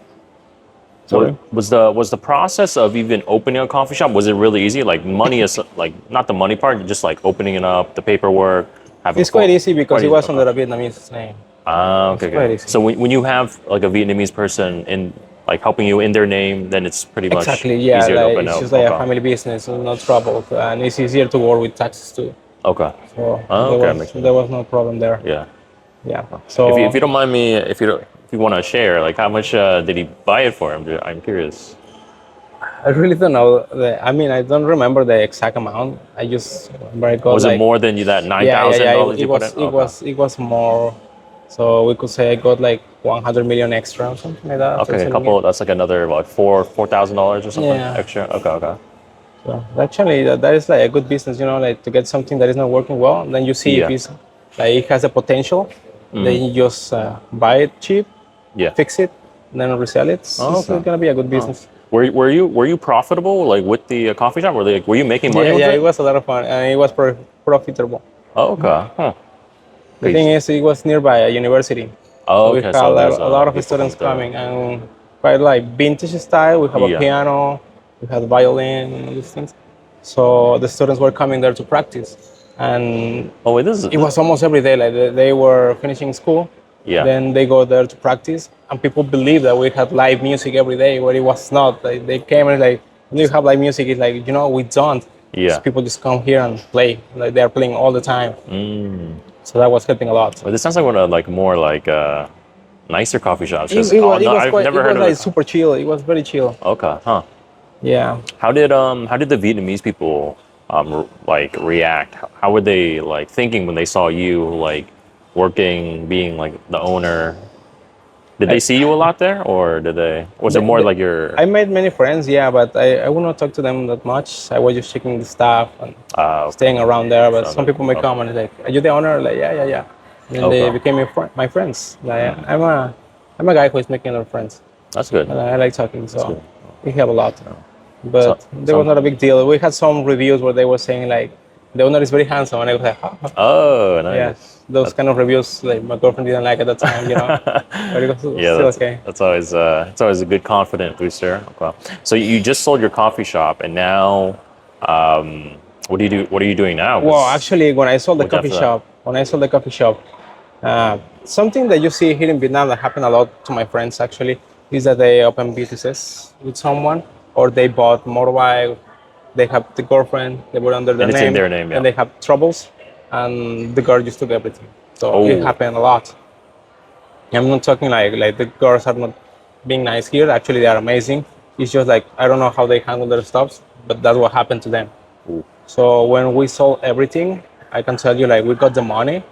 Sorry. Was the process of even opening a coffee shop, was it really easy? Like money is like not the money part, just like opening it up, the paperwork, having It's quite easy because quite it was easy. under a Vietnamese name. Okay, quite good. easy. So when you have like a Vietnamese person in like helping you in their name, then it's pretty much Exactly, yeah. easier to Like, open it's up. just like a Okay. family business, so no trouble, and it's easier to work with taxes too. Okay. So okay, makes sense. there was no problem there. Yeah. Yeah. So If you don't mind me, if you want to share, like how much did he buy it for? I'm curious. I really don't know. I mean, I don't remember the exact amount. I just remember I got Was it like, more than that nine yeah, yeah, thousand yeah. dollars It you put in? was, Okay. it was more. So we could say I got like 100 million extra or something like that after Okay, a selling it. couple. That's like another like $4,000 or something Yeah. extra. Okay, okay. So actually, that is like a good business, like to get something that is not working well, then you see if Yeah. it's like it has a potential, then you just buy it cheap, Yeah. fix it, and then resell it. Oh, It's okay. gonna be a good business. Were you profitable like with the coffee shop? Were you making money Yeah, with yeah, it it? was a lot of fun and it was profitable. Oh, okay. Huh. The thing Okay. is, it was nearby a university, so Oh, we okay. had So there's a lot of people come students through. coming and quite like vintage style. We have a Yeah. piano, we had violin, and all these things. So the students were coming there to practice, and Oh wait, this is it was almost every day. Like they were finishing school, yeah. then they go there to practice, and people believe that we had live music every day, where it was not. Like, they came and like, when you have live music, it's like we don't. Yeah. So people just come here and play. Like they are playing all the time. Mm. So that was helping a lot. But this sounds like one of like more like nicer coffee shops. It, Because it was, it no, was I've quite. never It heard was of like it. super chill. It was very chill. Okay, huh? Yeah. How did the Vietnamese people like react? How were they like thinking when they saw you like working, being like the owner? Did they see you a lot there, or was it more like your? I made many friends, yeah, but I would not talk to them that much. I was just checking the stuff and Okay. staying around there. But So some people may okay. come and like, "Are you the owner?" Like, yeah, yeah, yeah. And then they Okay. became my friends. Like, I'm a guy who is making a lot of friends. That's good. And I like talking, so good. we have a lot. So, But there was not a big deal. We had some reviews where they were saying like, the owner is very handsome, and I was like, oh, yeah, nice. those kind of reviews like my girlfriend didn't like at the time. But it was Yeah, still okay. that's always a good confident booster. Okay. So you just sold your coffee shop, and now, what do you do? What are you doing now? 'Cause Well, actually, when I sold the what's coffee after that? shop, something that you see here in Vietnam that happened a lot to my friends actually is that they open businesses with someone or they bought motorbike, they have the girlfriend, they were under their And it's name, in their name, yeah. and they have troubles, and the girl just took everything. So it Oh. happened a lot. I'm not talking like the girls are not being nice here. Actually, they are amazing. It's just like I don't know how they handle their stuff, but that's what happened to them. Ooh. So when we sold everything, I can tell you like we got the money,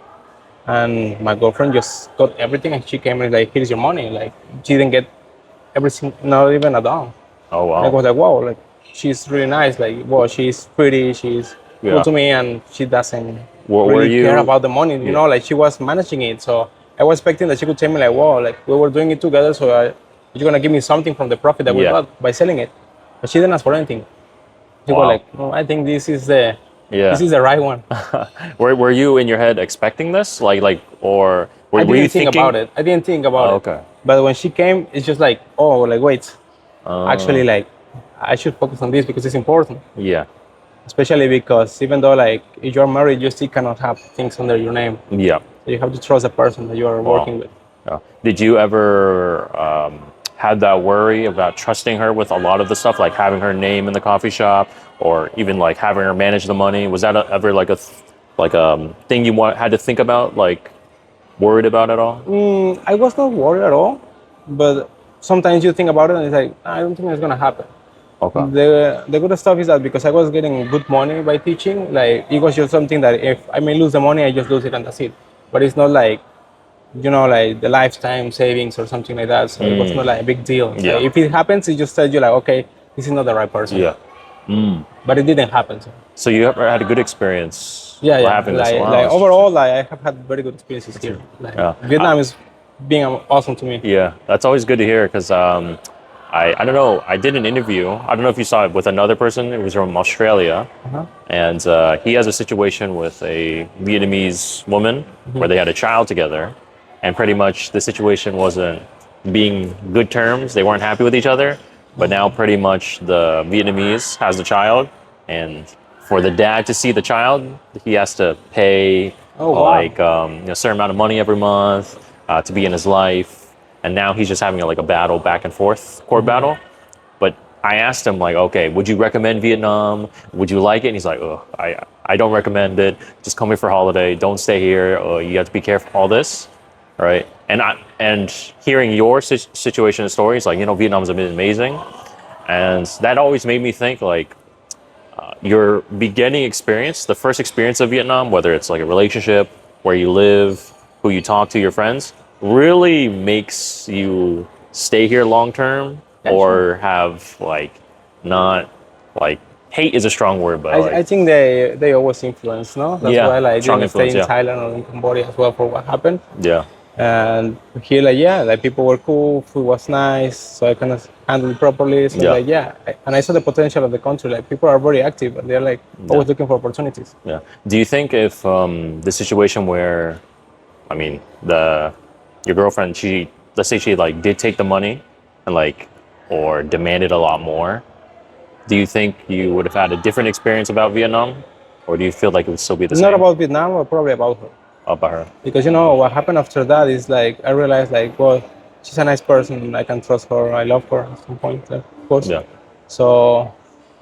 and my girlfriend just got everything, and she came and like, "Here's your money." Like she didn't get everything, not even a dollar. Oh And I wow. was like, "Wow!" Like she's really nice. Like, well, she's pretty, she's Yeah. cool to me, and she doesn't Were really you- care about the money. You know, like she was managing it. So I was expecting that she could tell me like, "Wow, like we were doing it together, so you're gonna give me something from the profit that we Yeah. got by selling it." But she didn't ask for anything. She was Wow. like, "No, I think this is the Yeah. right one." Were you in your head expecting this? Or were I you didn't think thinking? about it. I didn't think about Oh, it. okay. But when she came, it's just like, oh, like wait, Oh. actually, like I should focus on this because it's important. Yeah. Especially because even though like if you're married, you still cannot have things under your name. Yeah. So you have to trust the person that you are working with. Yeah. Did you ever had that worry about trusting her with a lot of the stuff, like having her name in the coffee shop, or even like having her manage the money? Was that ever like a thing you had to think about, like worried about at all? I was not worried at all, but sometimes you think about it and it's like, I don't think it's gonna happen. Okay. The good stuff is that because I was getting good money by teaching, like it was just something that if I may lose the money, I just lose it and that's it. But it's not like, like the lifetime savings or something like that. So it was not like a big deal. So Yeah. if it happens, it just tells you like, okay, this is not the right person. Yeah. But it didn't happen. So. So you ever had a good experience? Yeah, yeah. Having this? Like, Wow. like overall, like I have had very good experiences here. Like, Yeah. Vietnam is being awesome to me. Yeah, that's always good to hear because I don't know. I did an interview. I don't know if you saw it with another person. It was from Australia, and he has a situation with a Vietnamese woman where they had a child together, and pretty much the situation wasn't being good terms. They weren't happy with each other, but now pretty much the Vietnamese has the child, and for the dad to see the child, he has to pay Oh, wow. like a certain amount of money every month to be in his life. And now he's just having like a battle back and forth, court battle. But I asked him like, okay, would you recommend Vietnam? Would you like it? And he's like, oh, I don't recommend it. Just come here for holiday. Don't stay here. You have to be careful. All this, right? And hearing your situation and stories, like Vietnam is amazing. And that always made me think like your beginning experience, the first experience of Vietnam, whether it's like a relationship, where you live, who you talk to, your friends, really makes you stay here long term Yeah, or sure. have like not like hate is a strong word, but I like think they always influence, no? That's why yeah, like, I strong didn't stay influence. in Yeah, Thailand or in Cambodia as well for what happened. yeah, And here, like, yeah, like people were cool, food was nice, so I kind of handled it properly. So, yeah, like, yeah, and I saw the potential of the country. Like, people are very active and they're like yeah, always looking for opportunities. yeah. Do you think if the situation where I mean, the your girlfriend, she let's say she like did take the money and like or demanded a lot more. Do you think you would have had a different experience about Vietnam, or do you feel like it would still be the Not same about Vietnam, but probably about her. about her? Because, what happened after that is like, I realized, like, well, she's a nice person. I can trust her. I love her at some point, of course. Yeah. So,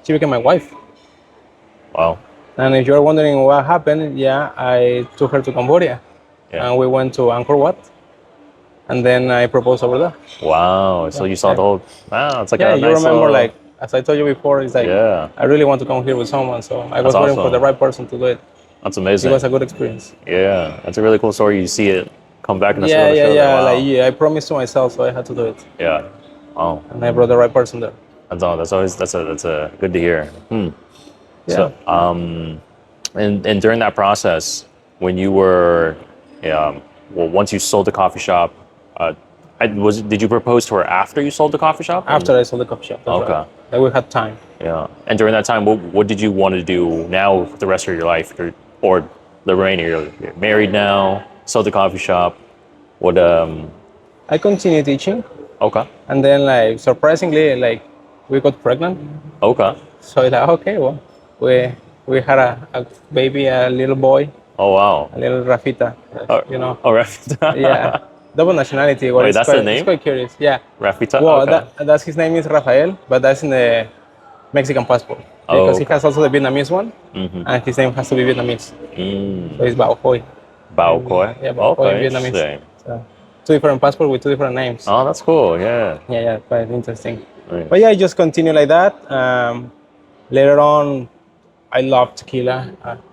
she became my wife. Wow. And if you're wondering what happened, yeah, I took her to Cambodia Yeah. and we went to Angkor Wat and then I proposed over there. Wow. So you saw the whole. Wow. It's like Yeah, a you nice remember, little. like, as I told you before, it's like, Yeah. I really want to come here with someone. So I That's was waiting for the awesome. right person to do it. That's It was amazing. a good experience. Yeah. That's a really cool story. You see it come back in this Yeah, little yeah, show there. yeah. Like, Wow. yeah, I promised to myself, so I had to do it. Yeah. Wow. And I brought the right person there. That's all. That's always that's a good to hear. Hmm. Yeah. So and during that process, when you were, well, once you sold the coffee shop, did you propose to her after you sold the coffee shop? After I sold the coffee shop. That's Okay. right. Like, we had time. Yeah. And during that time, what did you want to do now for the rest of your life, or the remainder? You're married now, sold the coffee shop. What? I continued teaching. Okay. And then, like, surprisingly, like, we got pregnant. Okay. So it's like, okay, well, we we had a baby, a little boy, Oh wow. a little Rafita, Oh, oh Rafita. Yeah, double nationality. Well, Wait, that's the it's name? quite curious. Yeah. Rafita. Well, Okay. that's his name is Rafael, but that's in the Mexican passport Oh, because he okay. has also the Vietnamese one, and his name has to be Vietnamese. So it's Bao Khoi. Bao Khoi. Yeah, Bao Khoi in Okay. Vietnamese. Interesting. So, two different passports with two different names. Oh, that's cool. Yeah. Yeah, yeah, quite interesting. Right. But yeah, I just continue like that. Later on, I love tequila.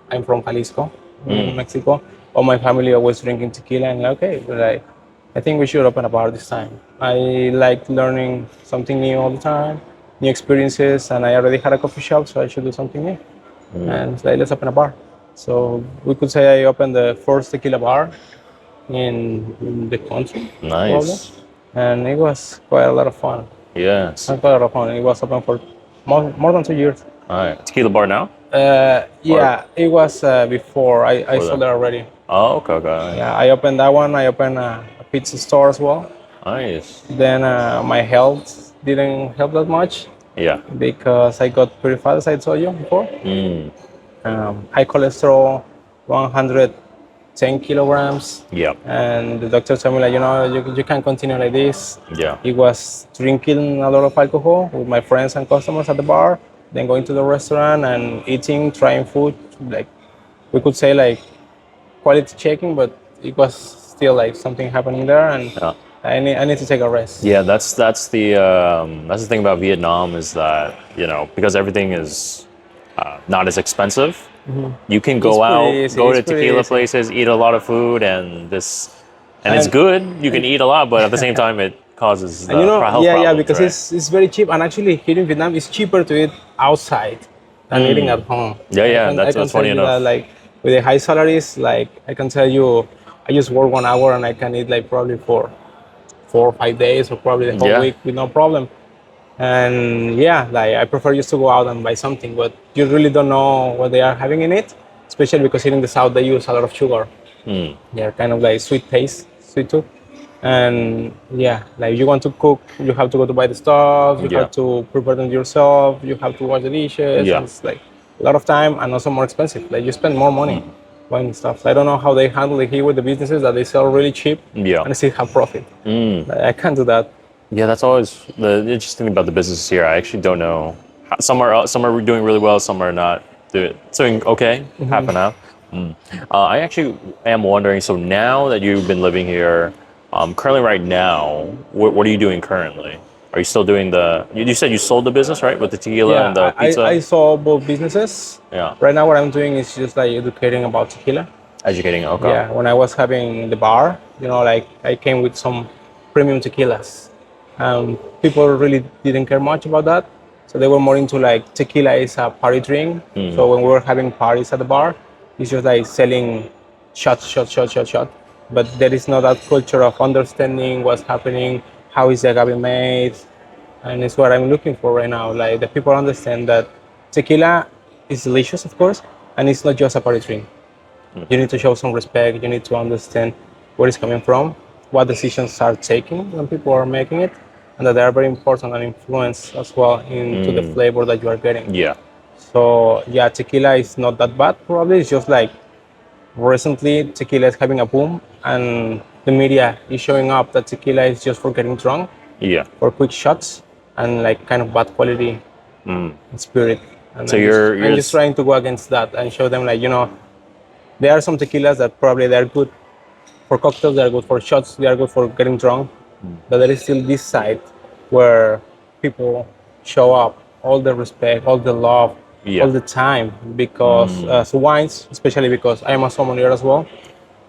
I'm from Jalisco, Mexico. All my family always drinking tequila, and okay, but I think we should open a bar this time. I like learning something new all the time, new experiences, and I already had a coffee shop, so I should do something new. And it's like, let's open a bar. So we could say I opened the first tequila bar in the country, probably. Nice. And it was quite a lot of fun. Yes. Quite a lot of fun. It was open for more than 2 years. All right. Tequila bar now? Yeah, it was before. I sold that? it already. Oh, okay. Okay. Yeah, I opened that one. I opened a pizza store as well. Nice. Then my health didn't help that much Yeah. because I got pretty fat, as I told you before. Mm. High cholesterol, 110 kilograms. Yeah. And the doctor told me, like, you can't continue like this. Yeah. It was drinking a lot of alcohol with my friends and customers at the bar, then going to the restaurant and eating, trying food. Like, we could say, like, quality checking, but it was still like something happening there, and Yeah. I need to take a rest. Yeah, that's the thing about Vietnam is that because everything is not as expensive, you can go It's pretty out, easy, go it's to pretty tequila easy. places, eat a lot of food, and it's And- good. You can eat a lot, but at the same time, it causes And health yeah, problems, because right? it's very cheap, and actually here in Vietnam, it's cheaper to eat outside than eating at home. Yeah, yeah, I that's can funny tell you enough. that, like, with the high salaries, like, I can tell you, I just work 1 hour and I can eat like probably for 4 or 5 days or probably the whole Yeah. week with no problem. And yeah, like, I prefer just to go out and buy something, but you really don't know what they are having in it, especially because here in the south they use a lot of sugar. They're kind of like sweet taste, sweet tooth. And yeah, like, you want to cook, you have to go to buy the stuff, you Yeah. have to prepare them yourself, you have to wash the dishes. Yeah. And it's like a lot of time and also more expensive. Like, you spend more money buying stuff. So I don't know how they handle it here with the businesses that they sell really cheap Yeah. and still have profit. Like, I can't do that. Yeah, that's always the interesting thing about the business here. I actually don't know. Some are doing really well, some are not doing okay, half and half. I actually am wondering. So now that you've been living here, currently right now, what are you doing currently? Are you still doing you said you sold the business, right? With the tequila and the pizza? I saw both businesses. Yeah. Right now, what I'm doing is just like educating about tequila. Educating, okay. Yeah, when I was having the bar, like I came with some premium tequilas. People really didn't care much about that. So they were more into like tequila is a party drink. So when we were having parties at the bar, it's just like selling shot. But there is not that culture of understanding what's happening, how is the agave made, and it's what I'm looking for right now. Like the people understand that tequila is delicious, of course, and it's not just a party drink. You need to show some respect. You need to understand where it's coming from, what decisions are taking when people are making it, and that they are very important and influence as well into the flavor that you are getting. Yeah. So yeah, tequila is not that bad. Probably it's just like recently tequila is having a boom, and the media is showing up that tequila is just for getting drunk, Yeah. for quick shots, and like kind of bad quality spirit. And So I'm just trying to go against that and show them like there are some tequilas that probably they're good for cocktails, they're good for shots, they are good for getting drunk. But there is still this side where people show up all the respect, all the love, Yeah. all the time. Because so wines, especially because I am a sommelier as well,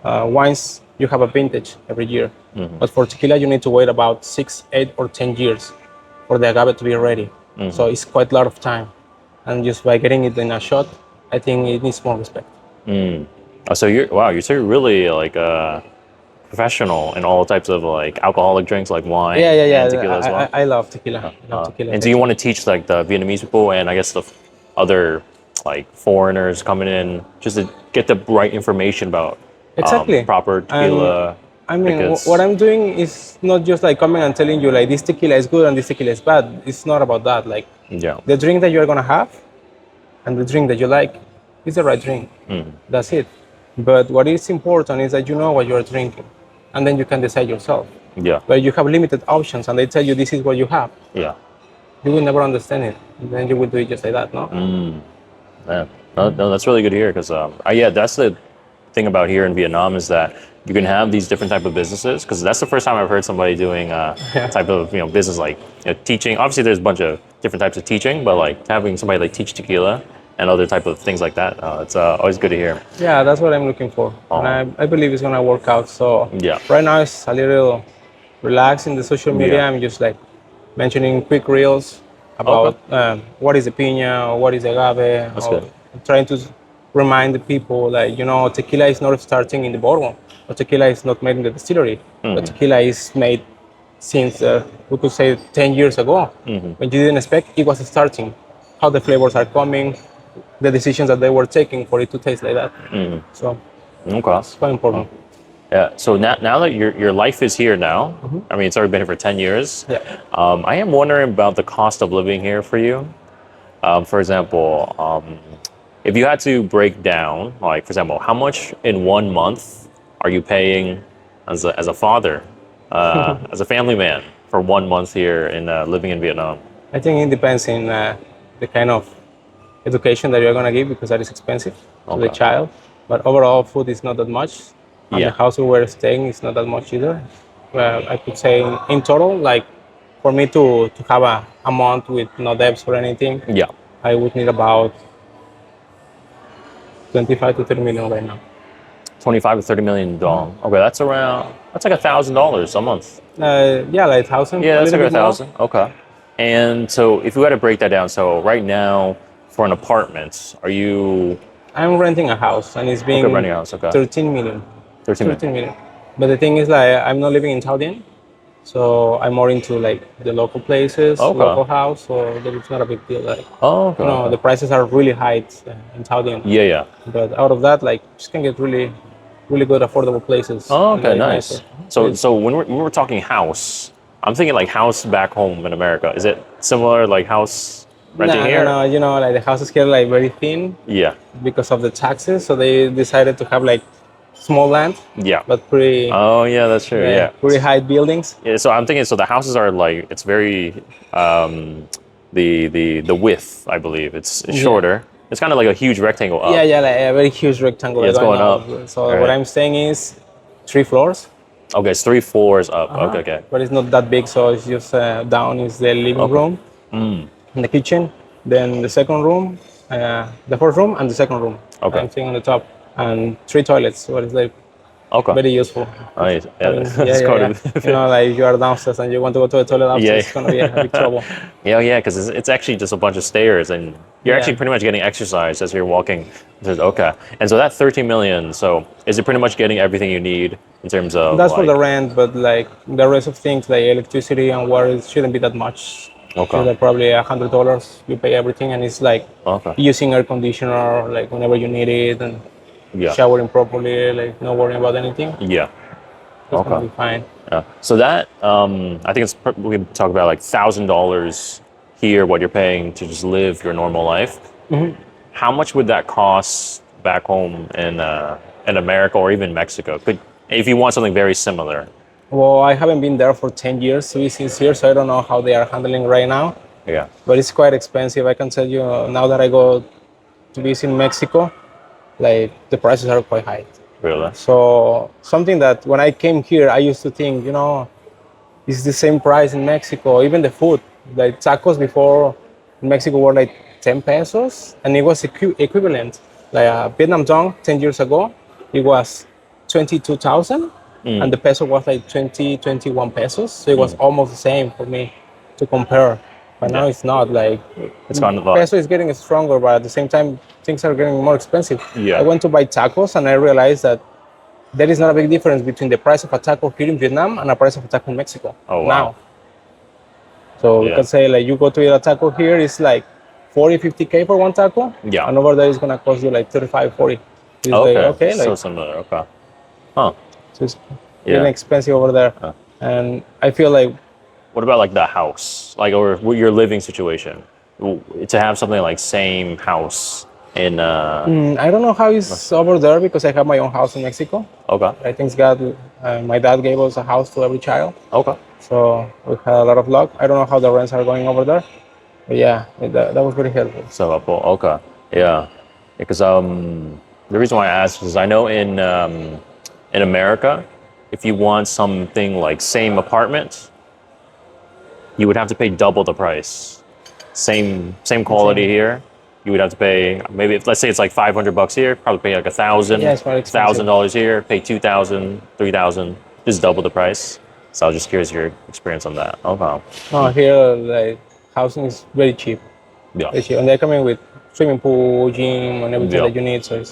wines you have a vintage every year. But for tequila, you need to wait about 6, 8, or 10 years for the agave to be ready. So it's quite a lot of time. And just by getting it in a shot, I think it needs more respect. So you're really like professional in all types of like alcoholic drinks like wine and tequila as well. I love tequila. I love tequila. And do you want to teach like the Vietnamese people and I guess the other like foreigners coming in just to get the right information about Exactly. proper tequila? I mean, because- what I'm doing is not just like coming and telling you like this tequila is good and this tequila is bad. It's not about that. Like Yeah. the drink that you're gonna have and the drink that you like is the right drink. That's it. But what is important is that you know what you are drinking, and then you can decide yourself. Yeah. But you have limited options, and they tell you this is what you have. Yeah. You will never understand it. And then you will do it just like that, no? Yeah. No, that's really good to hear because yeah, that's the thing about here in Vietnam is that you can have these different type of businesses because that's the first time I've heard somebody doing type of business like teaching. Obviously, there's a bunch of different types of teaching, but like having somebody like teach tequila and other type of things like that, it's always good to hear. Yeah, that's what I'm looking for. And I believe it's gonna work out. So Yeah. right now it's a little relaxed in the social media. Yeah. I'm just like mentioning quick reels about what is the piña or what is agave. That's or good. trying to remind the people like tequila is not starting in the bottle, or tequila is not made in the distillery, but tequila is made since we could say 10 years ago when you didn't expect it was starting. How the flavors are coming, the decisions that they were taking for it to taste like that. So Okay. it's quite important. Yeah. So now that your life is here now, I mean, it's already been here for 10 years. Yeah. I am wondering about the cost of living here for you. For example, if you had to break down, like for example, how much in 1 month are you paying as a father, as a family man for 1 month here in living in Vietnam? I think it depends in the kind of education that you're going to give, because that is expensive to the Okay. child. But overall, food is not that much. And Yeah. the house we were staying is not that much either. I could say in total, like for me to have a month with no debts or anything, Yeah. I would need about 25 to 30 million right now. 25 to 30 million dong. Okay, that's like $1,000 a month. Yeah, like 1,000. Yeah, that's like little bit more. 1,000. Okay. And so if you had to break that down, so right now for an apartment, are you I'm renting a house and it's being renting a house, okay. 13 million. 13 million? 13 million. But the thing is, like, I'm not living in Thao Dien, so I'm more into like the local places, Okay. local house, so that it's not a big deal. Like, Oh, okay. Okay. the prices are really high in Thao Dien. Yeah, yeah. But out of that, like, just can get really, really good affordable places. Oh, and, okay, like, nice. nicer. So when we're talking house, I'm thinking like house back home in America. Is it similar like house renting No, here? no, like the houses here like very thin Yeah, because of the taxes, so they decided to have like small land, yeah. but pretty, Oh, yeah, that's true. Yeah. pretty high buildings. Yeah, so I'm thinking, so the houses are like it's very the width, I believe it's shorter. It's kind of like a huge rectangle up. Yeah, like a very huge rectangle. Yeah, it's going going up. So Right. what I'm saying is 3 floors, Okay, it's 3 floors up. Uh-huh. Okay, okay. But it's not that big, so it's just down is the living Okay. room, and the kitchen, then the second room, the first room, and the second room. Okay. Same thing on the top, and 3 toilets. So it's like Okay. very useful. Nice. I Yeah, mean, that's quite a You know, like you are downstairs and you want to go to the toilet upstairs, Yeah. it's gonna be a big trouble. Yeah, because it's actually just a bunch of stairs, and you're actually Yeah. pretty much getting exercise as you're walking. Okay, and so that 13 million. So is it pretty much getting everything you need in terms of That's for like, the rent, but like the rest of things like electricity and water it shouldn't be that much. Okay. It's like probably $100. You pay everything, and it's like Okay. using air conditioner like whenever you need it, and Yeah. showering properly, like not worrying about anything. Yeah. That's Okay. gonna be fine. Yeah. So that I think it's we talk about like $1,000 here, what you're paying to just live your normal life. How much would that cost back home in America or even Mexico? If you want something very similar. Well, I haven't been there for 10 years to be sincere, so I don't know how they are handling right now. Yeah. But it's quite expensive. I can tell you now that I go to visit Mexico, like the prices are quite high. Really. So something that when I came here, I used to think, you know, it's the same price in Mexico. Even the food, like tacos before in Mexico were like 10 pesos, and it was equivalent. Like a Vietnam dong 10 years ago, it was 22,000, and the peso was like 20, 21 pesos. So it was almost the same for me to compare. But now Yeah. it's not like It's gone a lot. peso is getting stronger, but at the same time, things are getting more expensive. Yeah. I went to buy tacos and I realized that there is not a big difference between the price of a taco here in Vietnam and a price of a taco in Mexico. Oh, wow. Now. So we Yeah. can say like you go to eat a taco here, it's like 40, 50K for one taco. Yeah. And over there it's gonna cost you like 35, 40. It's Okay. like, okay, So like similar. Okay. Huh. so it's Yeah. really expensive over there. And I feel like What about like the house, like or your living situation? To have something like same house in. I don't know how it's over there because I have my own house in Mexico. Okay. I think God, my dad gave us a house to every child. Okay. So we had a lot of luck. I don't know how the rents are going over there. But yeah, that was very helpful. So helpful. Okay. Yeah. Because the reason why I asked is I know in America, if you want something like same apartment, you would have to pay double the price. Same quality here. You would have to pay maybe if let's say it's like $500 here, probably pay like 1,000. Yeah, it's more expensive. $1,000 here, pay 2,000, 3,000, just double the price. So I was just curious your experience on that. Okay. No, here like housing is very cheap. Yeah. Very cheap. And they're coming with swimming pool, gym, and everything Yeah. that you need. So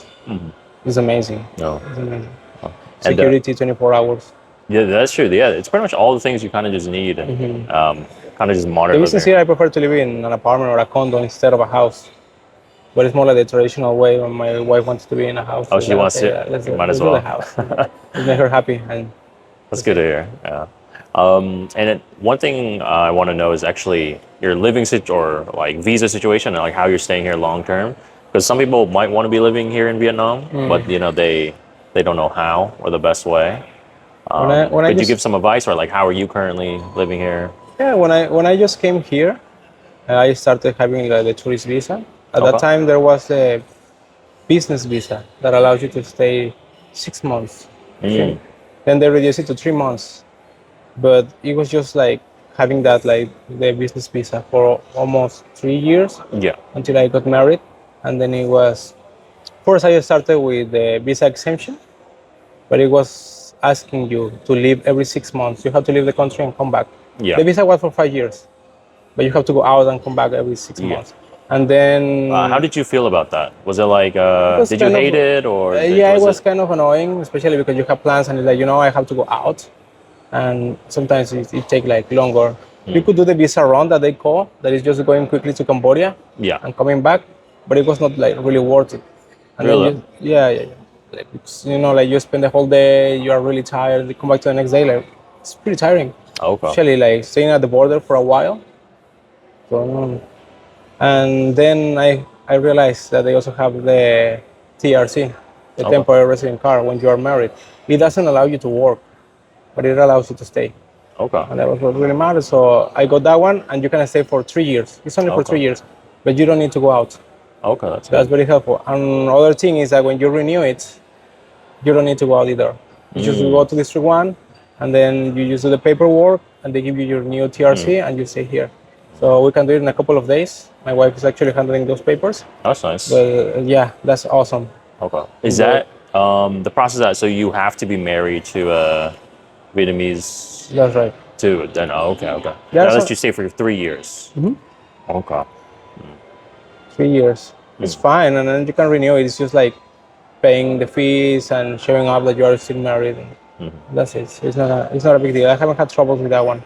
it's amazing. No. It's amazing. And, Security 24 hours. yeah, that's true. Yeah, it's pretty much all the things you kind of just need, and kind of just modern The business living. here, I prefer to live in an apartment or a condo instead of a house. But it's more like the traditional way when my wife wants to be in a house. Oh, So she wants to- Let's might let's as do well. the house. Let's make her happy. And That's good to hear. Yeah. One thing I want to know is actually your living or like visa situation and like how you're staying here long term. Because some people might want to be living here in Vietnam, but you know they don't know how or the best way. when I Could you just- give some advice or like how are you currently living here? yeah, when I just came here, I started having the tourist visa. At that Okay. time, there was a business visa that allows you to stay 6 months. Okay. Then they reduced it to 3 months, but it was just like having that like the business visa for almost 3 years Yeah. until I got married, and then it was first I started with the visa exemption, but it was asking you to leave every 6 months. You have to leave the country and come back. Yeah. The visa was for 5 years, but you have to go out and come back every 6 Yeah. months. And then How did you feel about that? Was it like was did you kind of- hate it or yeah, it was kind of annoying, especially because you have plans and it's like, you know, I have to go out, and sometimes it take like longer. You could do the visa run that they call, that is just going quickly to Cambodia Yeah. and coming back, but it was not like really worth it. And Really? then yeah. Like, it's, you know, like you spend the whole day, you are really tired. You come back to the next day, like it's pretty tiring. Okay. Especially like staying at the border for a while. So, and then I realized that they also have the TRC, the Okay. temporary resident card when you are married. It doesn't allow you to work, but it allows you to stay. Okay. And that was what really mattered. So I got that one, and you can stay for 3 years. It's only for Okay. 3 years, but you don't need to go out. Okay. That's That's good. very helpful. And other thing is that when you renew it, you don't need to go out either. You just go to District 1, and then you just do the paperwork, and they give you your new TRC, and you stay here. So we can do it in a couple of days. My wife is actually handling those papers. That's nice. But yeah, that's awesome. Okay. Is that the process that so you have to be married to a Vietnamese That's right. too? Then okay. Yeah, That lets so- you stay for 3 years. Okay. 3 years. It's fine, and then you can renew it. It's just like paying the fees and showing up that you are still married. That's it. It's not a big deal. I haven't had troubles with that one.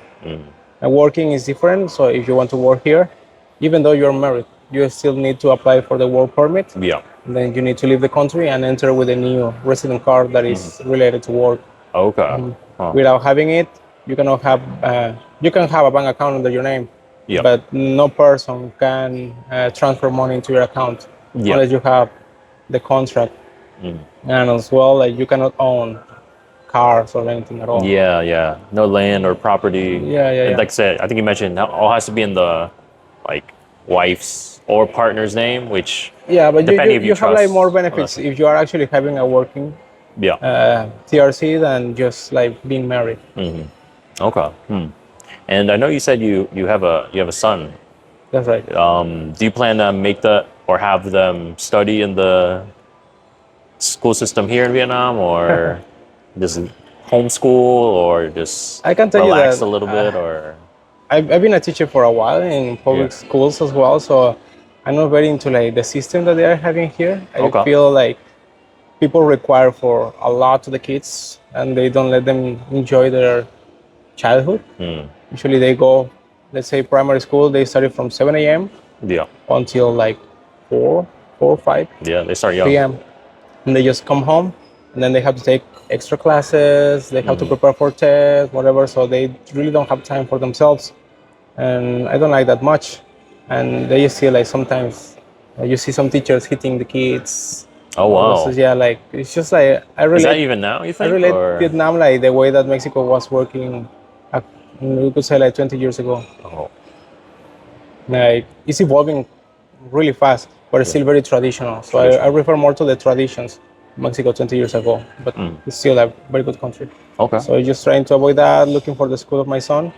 And working is different. So if you want to work here, even though you're married, you still need to apply for the work permit. Yeah. And then you need to leave the country and enter with a new resident card that is related to work. Okay. Huh. Without having it, you cannot have. You can have a bank account under your name, Yeah. but no person can transfer money into your account Yeah. unless you have the contract. And as well, like you cannot own cars or anything at all. Yeah. No land or property. Yeah. And like I said, I think you mentioned that all has to be in the like wife's or partner's name, which Yeah, but Depending if you have like trust- more benefits if you are actually having a working yeah. TRC than just like being married. Okay. And I know you said you have a son. That's right. Do you plan to make or have them study in the school system here in Vietnam, or just homeschool, or just I can tell you relax that, a little bit, or I've been a teacher for a while in public Yeah. schools as well, so I'm not very into like the system that they are having here. I Okay. feel like people require for a lot to the kids, and they don't let them enjoy their childhood. Usually they go, let's say primary school, they study from 7 a.m. yeah, until like 4 or 5 yeah, they start young. p.m. And they just come home, and then they have to take extra classes, they have to prepare for tests, whatever, so they really don't have time for themselves. And I don't like that much. And they just see like sometimes you see some teachers hitting the kids. Oh wow, So, yeah, like it's just like I is that relate. even now? You I think? relate or? Vietnam like the way that Mexico was working. We could say like 20 years ago. Oh, Like it's evolving really fast, but it's still very traditional. So I refer more to the traditions of Mexico 20 years ago, but it's still a very good country. okay. So just trying to avoid that, looking for the school of my son.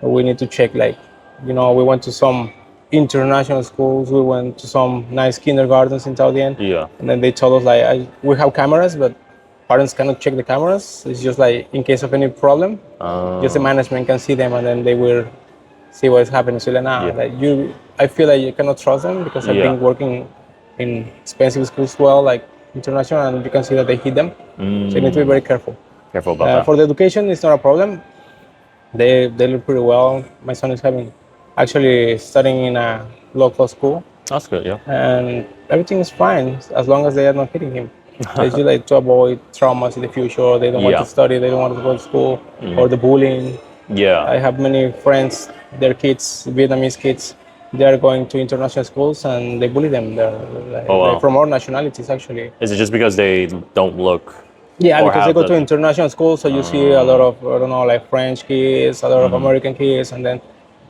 We need to check like, we went to some international schools, we went to some nice kindergartens in Taudien, Yeah. and then they told us like, we have cameras, but parents cannot check the cameras. It's just like in case of any problem, just the management can see them, and then they will see what is happening. So like, nah, like I feel like you cannot trust them because I've Yeah. been working in expensive schools as well, like international, and you can see that they hit them. So you need to be very careful. Careful about that. For the education, it's not a problem. They look pretty well. My son is actually studying in a local school, That's good. Yeah. and everything is fine as long as they are not hitting him. It's just like to avoid traumas in the future. They don't want Yeah. to study. They don't want to go to school, or the bullying. Yeah. I have many friends, their kids, Vietnamese kids, they are going to international schools and they bully them. They're Oh, wow. they're from all nationalities actually. Is it just because they don't look? Yeah, Or because they have go the- to international schools, so you see a lot of, I don't know, like French kids, a lot of American kids, and then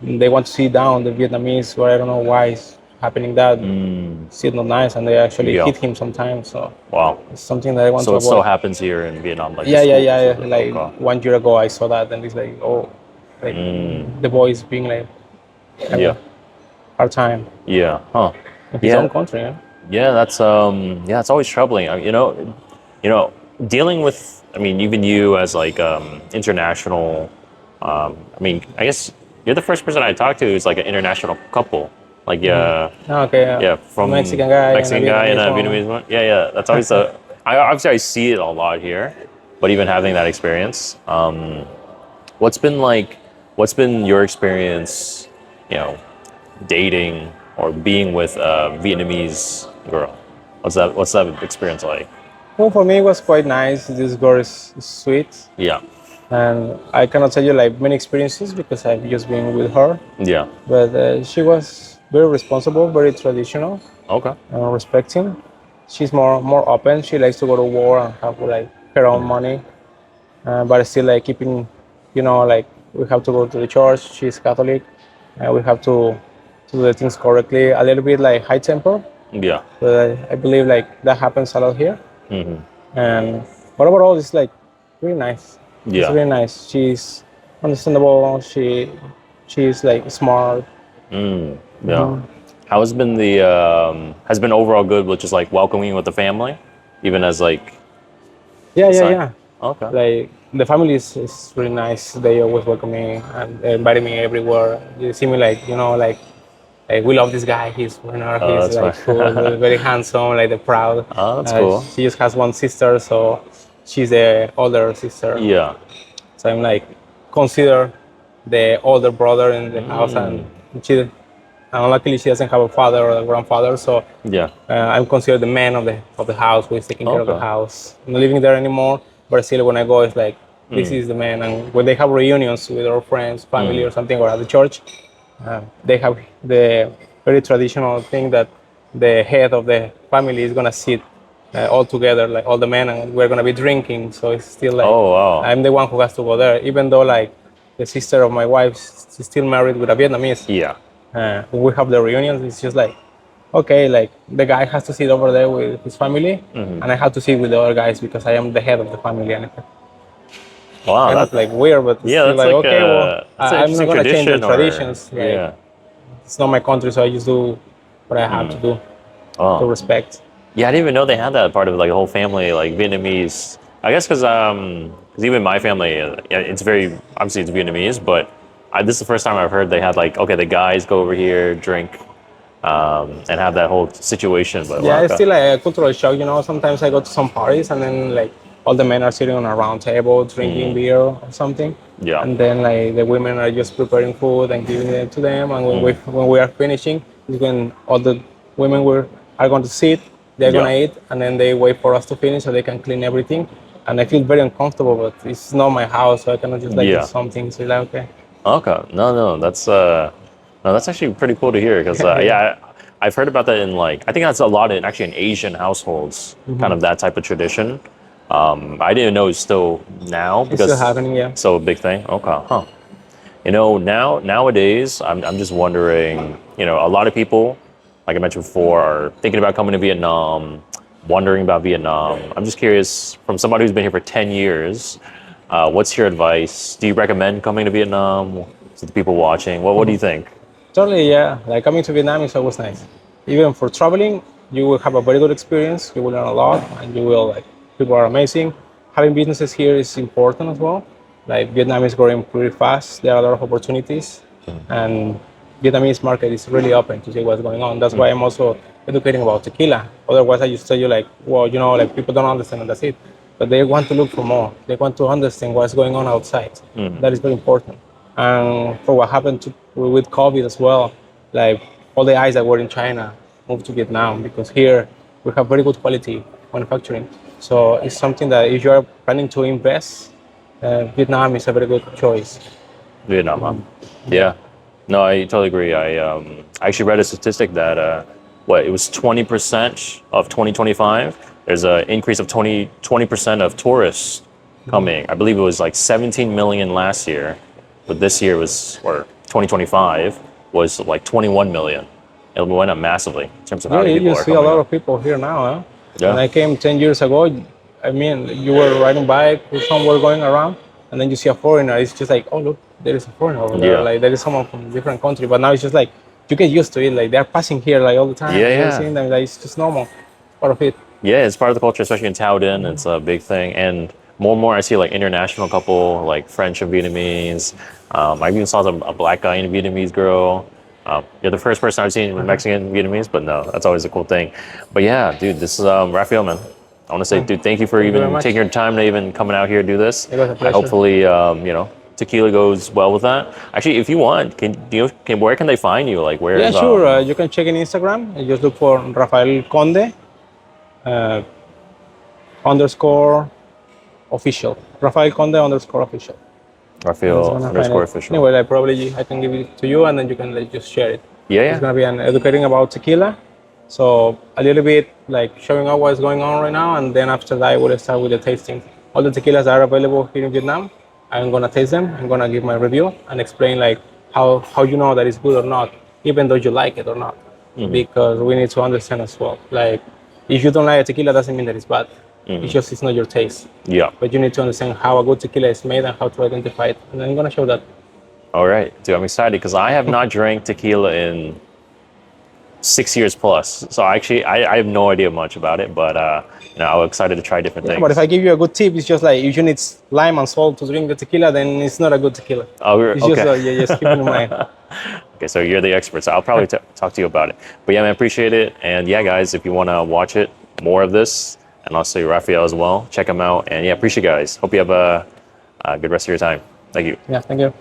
they want to see down the Vietnamese, where I don't know why it's happening that. It's still not nice, and they actually Yeah. hit him sometimes, so Wow. it's something that I want So to it still avoid. happens here in Vietnam, like Yeah, the yeah, schools yeah, and yeah. stuff. Like 1 year ago, I saw that, and it's like, oh, like the boys being like, having Yeah. a hard time Yeah. Huh. in his own country. Yeah? Yeah, that's it's always troubling. Dealing with. I mean, even you as like international. I guess you're the first person I talked to who's like an international couple. Like Okay. yeah, from Mexican guy, Mexican guy and a woman. Vietnamese one. Yeah. That's always obviously I see it a lot here, but even having that experience, what's been your experience, dating or being with a Vietnamese girl? What's that experience like? Well, for me, it was quite nice. This girl is sweet. Yeah. And I cannot tell you like many experiences because I've just been with her. Yeah. But she was very responsible, very traditional, Okay. respecting. She's more open. She likes to go to war and have like her own money, but still like keeping, like we have to go to the church. She's Catholic, and we have to do the things correctly. A little bit like high temper, Yeah. but I believe like that happens a lot here. And but overall, it's like really nice. It's Yeah. really nice. She's understandable. She's like smart. Yeah. How has been the has been overall good with just like welcoming with the family, even as like Yeah, yeah, aside. yeah. Okay. Like the family is really nice. They always welcome me and they invite me everywhere. You see me like like we love this guy. He's winner. Oh, He's that's like cool, fine. very handsome. Like the proud. Oh, that's cool. She just has one sister, so she's the older sister. Yeah. So I'm like consider the older brother in the house, and luckily she doesn't have a father or a grandfather, so Yeah. I'm considered the man of the house who is taking care of the Okay. house. I'm not living there anymore, but still when I go, it's like this is the man. And when they have reunions with our friends, family, or something, or at the church, they have the very traditional thing that the head of the family is gonna sit all together, like all the men, and we're gonna be drinking. So it's still like Oh wow. I'm the one who has to go there, even though like the sister of my wife, she's still married with a Vietnamese. Yeah. When we have the reunions, it's just like, okay, like the guy has to sit over there with his family, and I have to sit with the other guys because I am the head of the family. And it's Wow. kind of like weird, but it's Yeah. still That's like, like okay, well, that's an I'm not interesting gonna change the tradition, or traditions. Like yeah. it's not my country, so I just do what I have to do to Oh. respect. Yeah, I didn't even know they had that part of like a whole family, like Vietnamese. I guess because even my family, yeah, it's very obviously it's Vietnamese, but this is the first time I've heard they had like, okay, the guys go over here, drink, and have that whole situation. But Yeah, wow, it's okay. still like a cultural shock. Sometimes I go to some parties and then like all the men are sitting on a round table drinking beer or something, Yeah. and then like the women are just preparing food and giving it to them. And when we are finishing, is when all the women are going to sit, they're Yeah. gonna eat, and then they wait for us to finish so they can clean everything. And I feel very uncomfortable, but it's not my house, so I cannot just like do Yeah. something. So like okay, Okay. No, that's no, that's actually pretty cool to hear because yeah, I've heard about that in like I think that's a lot in actually in Asian households, kind of that type of tradition. I didn't know it's still now it's still because happening. Yeah. it's so a big thing. Okay. Huh. Nowadays, I'm just wondering, a lot of people, like I mentioned before, are thinking about coming to Vietnam, wondering about Vietnam. I'm just curious, from somebody who's been here for 10 years, what's your advice? Do you recommend coming to Vietnam to the people watching? What do you think? Totally, yeah. Like coming to Vietnam is always nice. Even for traveling, you will have a very good experience. You will learn a lot, and you will like people are amazing. Having businesses here is important as well. Like Vietnam is growing pretty fast. There are a lot of opportunities, and Vietnamese market is really open to see what's going on. That's why I'm also educating about tequila. Otherwise, I just tell you like, well, like people don't understand and that's it. But they want to look for more. They want to understand what's going on outside. That is very important. And for what happened with COVID as well, like all the eyes that were in China moved to Vietnam because here we have very good quality manufacturing. So it's something that if you are planning to invest, Vietnam is a very good choice. Vietnam, huh? Yeah. No, I totally agree. I actually read a statistic that it was 20% of 2025. There's an increase of 20% of tourists coming. I believe it was like 17 million last year, but this year or 2025 was like 21 million. It went up massively in terms of how Yeah, many you people are see a coming lot up. of people here now. Huh? When Yeah. I came 10 years ago, I mean, you were riding bike with someone going around, and then you see a foreigner. It's just like, oh, look, there is a foreigner over there. Yeah. Like, there is someone from a different country. But now it's just like, you get used to it. Like, they're passing here like all the time. Yeah, You're yeah. seeing them. Like, it's just normal. Part of it. Yeah, it's part of the culture, especially in Taoyuan. It's a big thing, and more I see like international couple, like French and Vietnamese. I even saw a black guy and a Vietnamese girl. You're the first person I've seen with Mexican and Vietnamese, but no, that's always a cool thing. But yeah, dude, this is Raphael, man. I want to say, dude, thank you for Thank you very even much. taking your time to even coming out here to do this. It was a pleasure. Hopefully, tequila goes well with that. Actually, if you want, where can they find you? Like, Yeah, where's sure. You can check in Instagram. You just look for Rafael Conde uh, underscore official. Rafael Conde underscore official. And it's Raphael gonna find underscore it. official? Anyway, I can give it to you, and then you can like just share it. Yeah, It's yeah. gonna be an educating about tequila, so a little bit like showing out what's going on right now, and then after that, I will start with the tasting. All the tequilas that are available here in Vietnam, I'm gonna taste them. I'm gonna give my review and explain like how you know that it's good or not, even though you like it or not, because we need to understand as well. Like if you don't like a tequila, doesn't mean that it's bad. It's not your taste. Yeah. But you need to understand how a good tequila is made and how to identify it. And I'm gonna show that. All right, dude, I'm excited because I have not drank tequila in 6 years plus. So actually, I have no idea much about it, but I'm excited to try different things. But if I give you a good tip, it's just like if you need lime and salt to drink the tequila, then it's not a good tequila. It's okay. just keep it in mind. Okay, so you're the expert, so I'll probably talk to you about it. But yeah, man, appreciate it. And yeah, guys, if you want to watch it, more of this, and also Raphael as well, check him out. And yeah, appreciate you guys. Hope you have a good rest of your time. Thank you. Yeah, thank you.